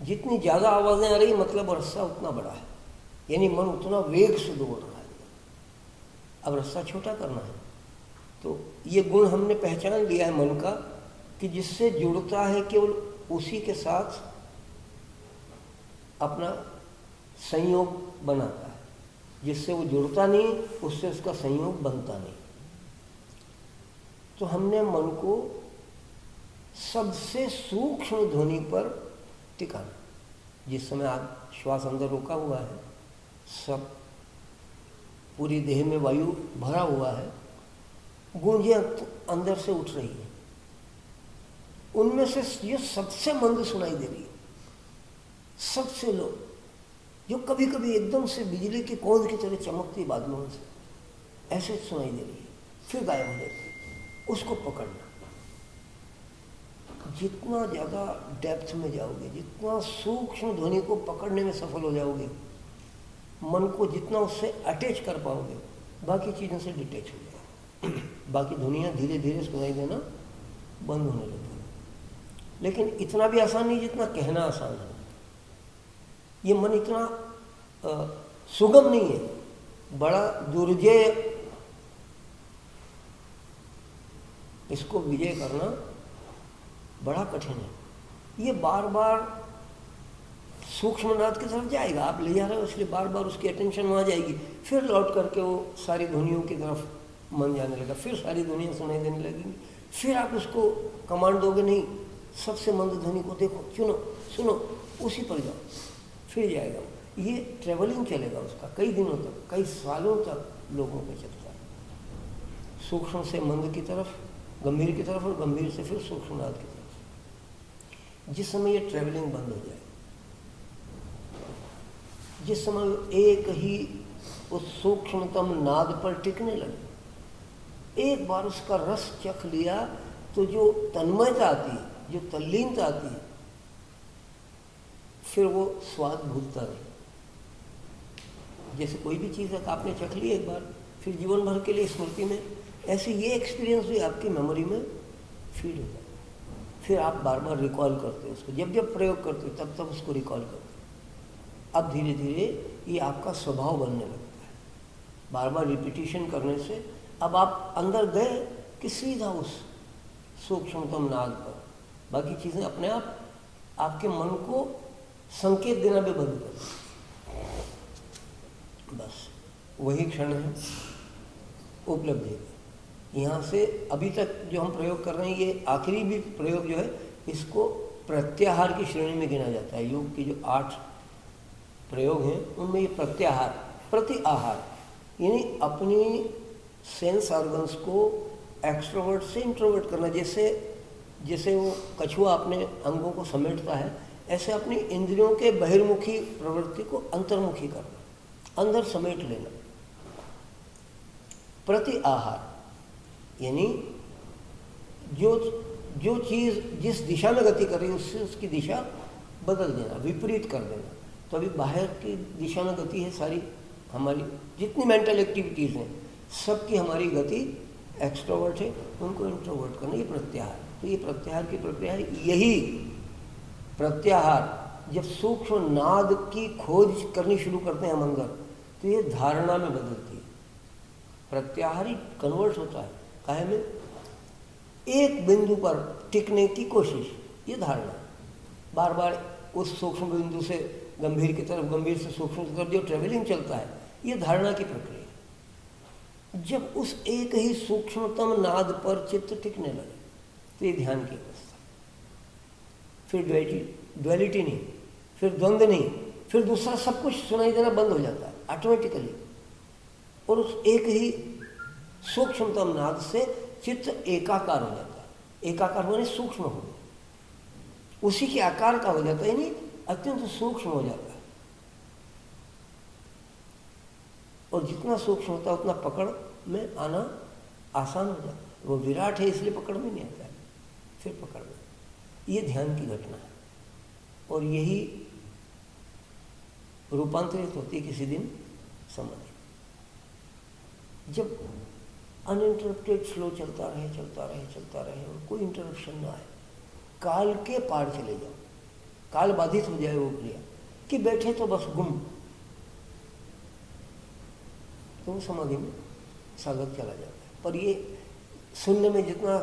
जितनी ज़्यादा आवाज़ें आ रही मतलब रस्सा उतना बड़ा है, यानी मन उतना वेग से दौड़ रहा है। अब रस्सा छोटा करना है। तो ये गुण हमने पहचान लिया है मन का कि जिससे जुड़ता है केवल उसी के साथ अपना संयोग बनाता है, जिससे वो जुड़ता नहीं उससे उसका संयोग बनता नहीं। तो हमने मन को सबसे सूक्ष्म ध्वनि पर टिकाना। जिस समय आप श्वास अंदर रोका हुआ है, सब पूरी देह में वायु भरा हुआ है, गूंजें अंदर से उठ रही है, उनमें से ये सबसे मंद सुनाई दे रही है, सबसे लो, जो कभी कभी एकदम से बिजली की कौंध की तरह चमकती बादलों से ऐसे सुनाई दे रही है, फिर गायब हो जाती है। उसको पकड़ना। जितना ज़्यादा डेप्थ में जाओगे, जितना सूक्ष्म ध्वनि को पकड़ने में सफल हो जाओगे, मन को जितना उससे अटैच कर पाओगे, बाकी चीज़ों से डिटैच हो जाएगा। बाकी दुनिया धीरे धीरे सुनाई देना बंद होने लगेगी। लेकिन इतना भी आसान नहीं जितना कहना आसान है। ये मन इतना सुगम नहीं है, बड़ा दुर्जय, इसको विजय करना बड़ा कठिन है। ये बार बार सूक्ष्मनाद की तरफ जाएगा, आप ले जा रहे हो इसलिए बार बार उसकी अटेंशन वहाँ जाएगी, फिर लौट करके वो सारी ध्वनियों की तरफ मन जाने लगा, फिर सारी दुनिया सुनाई देने लगेगी, फिर आप उसको कमांड दोगे नहीं सबसे मंद ध्वनि को देखो, सुनो सुनो, उसी पर जाओ, फिर जाएगा। ये ट्रेवलिंग चलेगा उसका कई दिनों तक, कई सालों तक लोगों को चलता है, सूक्ष्म से मंद की तरफ, गंभीर की तरफ, और गंभीर से फिर सूक्ष्मनाद की तरफ। जिस समय ये ट्रेवलिंग बंद हो जाए, जिस समय एक ही उस सूक्ष्मतम नाद पर टिकने लगे, एक बार उसका रस चख लिया तो जो तन्मयता आती है, जो तल्लीनता आती है, फिर वो स्वाद भूलता नहीं। जैसे कोई भी चीज़ है आपने चख ली एक बार, फिर जीवन भर के लिए स्मृति में, ऐसे ये एक्सपीरियंस भी आपकी मेमोरी में फीड होता है, फिर आप बार बार रिकॉल करते हो उसको, जब जब प्रयोग करते हो तब तब उसको रिकॉल करते हो। अब धीरे धीरे ये आपका स्वभाव बनने लगता है, बार बार रिपीटिशन करने से अब आप अंदर गए कि सीधा उस सूक्ष्मतम नाद पर, बाकी चीज़ें अपने आप आपके मन को संकेत देना भी बंद कर, बस वही क्षण है उपलब्धि का। यहाँ से अभी तक जो हम प्रयोग कर रहे हैं, ये आखिरी भी प्रयोग जो है इसको प्रत्याहार की श्रेणी में गिना जाता है। योग के जो 8 प्रयोग हैं उनमें ये प्रत्याहार, प्रति आहार, यानी अपनी सेंस ऑर्गन्स को एक्सट्रोवर्ट से इंट्रोवर्ट करना। जैसे वो कछुआ अपने अंगों को समेटता है, ऐसे अपनी इंद्रियों के बहिर्मुखी प्रवृत्ति को अंतर्मुखी करना, अंदर समेट लेना। प्रति आहार यानी जो चीज़ जिस दिशा में गति कर रही है उससे उसकी दिशा बदल देना, विपरीत कर देना। तो अभी बाहर की दिशा में गति है सारी, हमारी जितनी मेंटल एक्टिविटीज़ हैं सबकी हमारी गति एक्सट्रोवर्ट है, उनको इंट्रोवर्ट करना, ये प्रत्याहार। तो ये प्रत्याहार की प्रक्रिया है। यही प्रत्याहार जब सूक्ष्म नाद की खोज करनी शुरू करते हैं हम अंदर, तो ये धारणा में बदलती है। प्रत्याहार ही कन्वर्ट होता है काहे में, एक बिंदु पर टिकने की कोशिश, ये धारणा बार बार उस सूक्ष्म बिंदु से गंभीर की तरफ, गंभीर से सूक्ष्म की तरफ जो ट्रेवलिंग चलता है, ये धारणा की प्रक्रिया। जब उस एक ही सूक्ष्मतम नाद पर चित्त टिकने लगे तो ये ध्यान की अवस्था। फिर ड्युअलिटी नहीं, फिर द्वंद्व नहीं, फिर दूसरा सब कुछ सुनाई देना बंद हो जाता है ऑटोमेटिकली, और उस एक ही सूक्ष्मतम नाद से चित्त एकाकार हो जाता है। एकाकार होने सूक्ष्म हो, उसी के आकार का हो जाता है, यानी अत्यंत सूक्ष्म हो जाता है। और जितना सूक्ष्म होता है उतना पकड़ में आना आसान हो जाता है। वो विराट है इसलिए पकड़ में नहीं आता है, फिर पकड़ में। ये ध्यान की घटना है, और यही रूपांतरित होती है किसी दिन समाधि। जब अनइंटरप्टेड फ्लो चलता रहे और कोई इंटरप्शन ना आए, काल के पार चले जाओ, काल बाधित हो जाए वो क्रिया कि बैठे तो बस गुम, तो समाधि में साधक चला जाता है। पर ये सुनने में जितना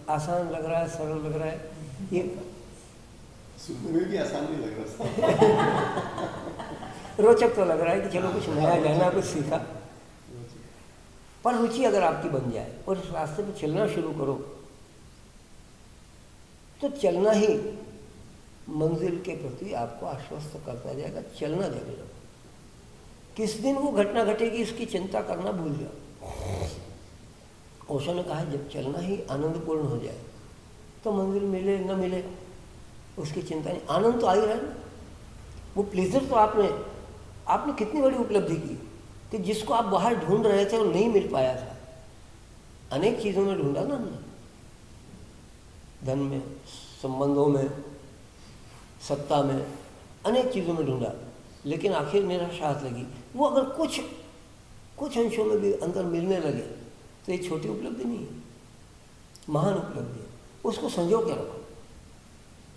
आसान लग रहा है, सरल लग रहा है, ये सुनने में भी आसान नहीं लग रहा रोचक तो लग रहा है कि चलो कुछ नया जाना, कुछ सीखा। पर रुचि अगर आपकी बन जाए और इस रास्ते पे चलना शुरू करो, तो चलना ही मंजिल के प्रति आपको आश्वस्त करता जाएगा। चलना जारी रहो, किस दिन वो घटना घटेगी इसकी चिंता करना भूल जाओ। ओशो ने कहा है जब चलना ही आनंदपूर्ण हो जाए तो मंजिल मिले न मिले उसकी चिंता नहीं, आनंद तो आ ही रहा है ना। वो प्लेजर तो आपने कितनी बड़ी उपलब्धि की कि जिसको आप बाहर ढूंढ रहे थे वो नहीं मिल पाया था। अनेक चीज़ों में ढूंढा ना हमने, धन में, संबंधों में, सत्ता में, अनेक चीज़ों में ढूंढा, लेकिन आखिर निराशा हाथ लगी। वो अगर कुछ अंशों में भी अंदर मिलने लगे तो ये छोटी उपलब्धि नहीं है, महान उपलब्धि है। उसको संजो के रखो,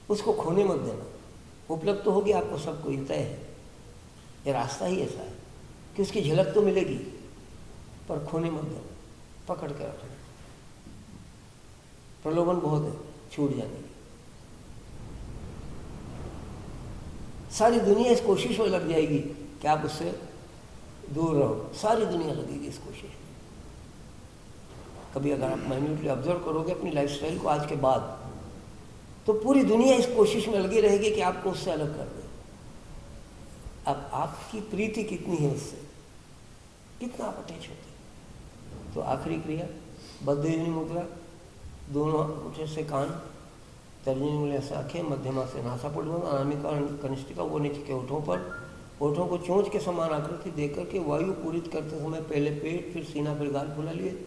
उसको खोने मत देना। उपलब्ध तो होगी आपको, सबको ये तय है, ये रास्ता ही ऐसा है कि उसकी झलक तो मिलेगी, पर खोने मत देना, पकड़ के रखना। प्रलोभन बहुत है छूट जाने की। सारी दुनिया इस कोशिश में लग जाएगी कि आप उससे दूर रहो, सारी दुनिया लगेगी इस कोशिश में। कभी अगर आप माइन्यूटली ऑब्जर्व करोगे अपनी लाइफस्टाइल को आज के बाद, तो पूरी दुनिया इस कोशिश में लगी रहेगी कि आपको उससे अलग कर दे। अब आपकी प्रीति कितनी है उससे, कितना आप अटैच होते हैं। तो आखिरी क्रिया बद्धयोनि मुद्रा, दोनों अंगूठे से कान, तर्जनी उंगलियां से आंखें, मध्यमा से नासापुट बंद, अनामिका और कनिष्ठिका वो नीचे के होठों पर, होठों को चोंच के समान आकृति देकर के वायु पूरित करते समय पहले पेट, फिर सीना, फिर गाल फुला लिए।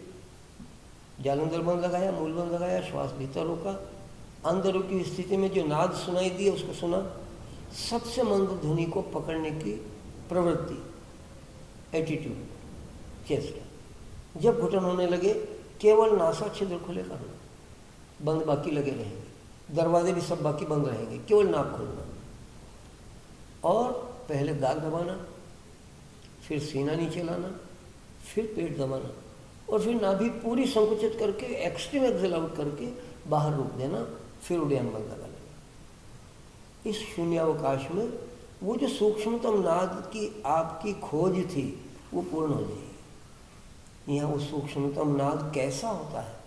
जालंधर बंद लगाया, मूल बंद लगाया, श्वास भीतर रोका। अंदर की स्थिति में जो नाद सुनाई दी उसको सुना। सबसे मंद ध्वनि को पकड़ने की प्रवृत्ति, एटीट्यूड, चेष्टा। जब घुटन होने लगे केवल नासा छिद्र खुले करना, बंद बाकी लगे रहेंगे, दरवाजे भी सब बाकी बंद रहेंगे, केवल नाक खोलना। और पहले दाग दबाना, फिर सीना नीचे लाना, फिर पेट दबाना, और फिर नाभि पूरी संकुचित करके एक्सट्रीम एक्सेल आउट करके बाहर रोक देना, फिर उड़ान बल लगा लेना। इस शून्यावकाश में वो जो सूक्ष्मतम नाद की आपकी खोज थी वो पूर्ण हो जाएगी। यहाँ वो सूक्ष्मतम नाद कैसा होता है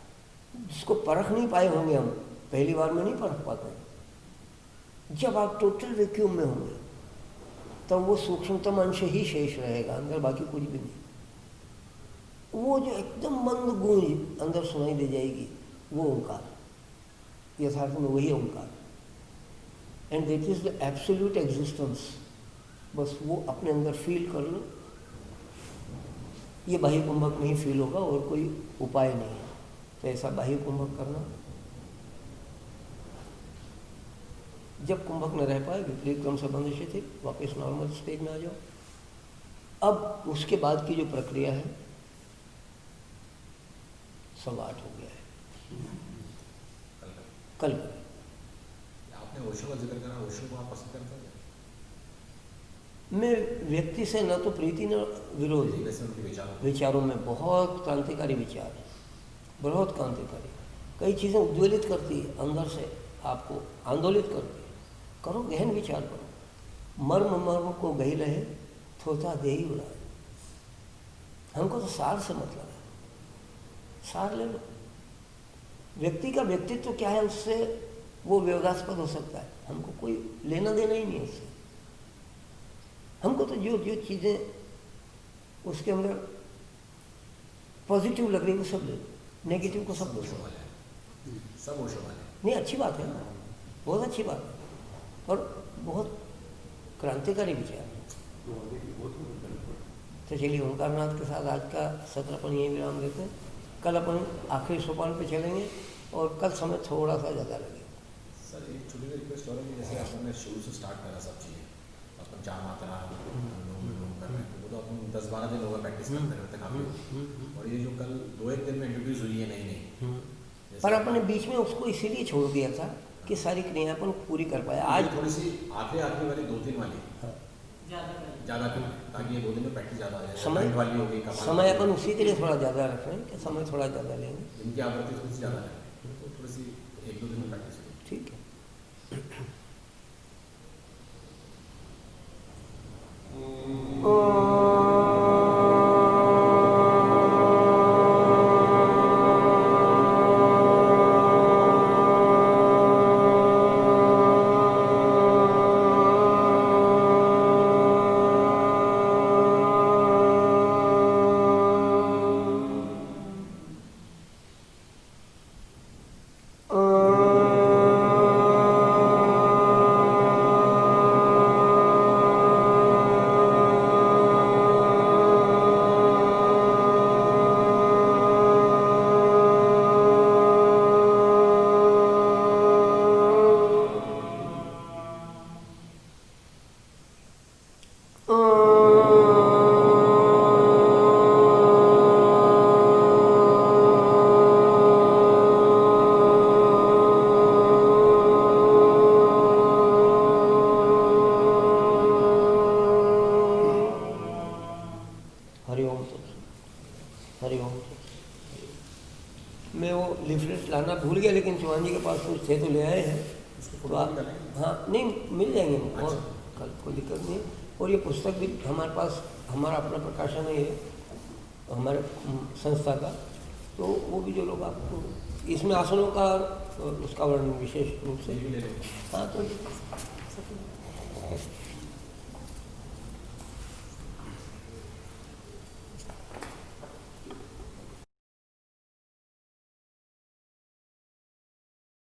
जिसको परख नहीं पाए होंगे हम, पहली बार में नहीं परख पाते हैं। जब आप टोटल वैक्यूम में होंगे तब वो सूक्ष्मतम अंश ही शेष रहेगा, अंदर बाकी कुछ भी नहीं। वो जो एकदम मंद गूंज अंदर सुनाई दे जाएगी वो ओंकार, यथार्थ में वही ओंकार, and that is the absolute existence. बस वो अपने अंदर फील कर लो। ये बाह्य कुंभक में ही फील होगा और कोई उपाय नहीं है। तो ऐसा बाह्य कुंभक करना। जब कुंभक न रह पाए, विपरीत क्रम से बंद थे, वापस नॉर्मल स्टेज में आ जाओ। अब उसके बाद की जो प्रक्रिया है, 8:15 हो गया है। कल आपने ओशो का जिक्र करा, ओशो को आप पसंद करते हैं? मैं व्यक्ति से न तो प्रीति न विरोध, वैसे उनके विचारों में बहुत क्रांतिकारी विचार है, बहुत क्रांतिकारी। कई चीज़ें उद्वेलित करती है, अंदर से आपको आंदोलित करती है। करो, गहन विचार करो। मर्म मर्म को गही रहे, थोथा दे ही उड़ाए। हमको तो सार से मतलब है, सार ले लो। व्यक्ति का व्यक्तित्व क्या है उससे वो विवादास्पद हो सकता है, हमको कोई लेना देना ही नहीं है उससे। हमको तो जो जो चीज़ें उसके अंदर पॉजिटिव लग रही है वो सब ले लो, नेगेटिव को सब ओशो वाले हैं, सब ओशो वाले हैं। नहीं, अच्छी बात है, बहुत अच्छी बात है, और बहुत क्रांतिकारी विचार है। तो चलिए ओंकारनाथ के साथ आज का सत्र अपन यही विराम देते हैं। कल अपन आखिरी सोपान पे चलेंगे और कल समय थोड़ा सा ज़्यादा लगेगा। सर एक छोटी सी रिक्वेस्ट हो रही है, जैसे आपने शुरू से स्टार्ट करा सब चीज़ें, अपन चार मात्रा कर रहे हैं, तो वो तो अपन 10-12 दिन होगा प्रैक्टिस करते करते काफ़ी। और ये जो कल 2-1 दिन में इंट्रोड्यूस हुई है नई नई, पर अपने बीच में उसको इसीलिए छोड़ दिया था कि सारी क्रिया अपन पूरी कर पाए। आज थोड़ी सी आखिरी वाली 2-3 वाली ज़्यादा करें, ताकि ये 2 दिन में प्रैक्टिस ज़्यादा आ जाए। समय वाली होगी, समय अपन उसी के लिए थोड़ा ज़्यादा रख रहे हैं कि समय थोड़ा ज़्यादा लेंगे। इनकी आवृत्ति थोड़ी सी ज़्यादा है, तो थोड़ी सी 1-2 दिन में प्रैक्टिस होगी। ठीक है। चौहान जी के पास कुछ थे तो ले आए हैं। उसको तो फोटो आप, भी डालेंगे? हाँ नहीं मिल जाएंगे और अच्छा। कल कोई दिक्कत नहीं है। और ये पुस्तक भी हमारे पास, हमारा अपना प्रकाशन है ये हमारे संस्था का, तो वो भी जो लोग आपको इसमें आसनों का उसका वर्णन विशेष रूप से, ये भी ले लेंगे। हाँ तो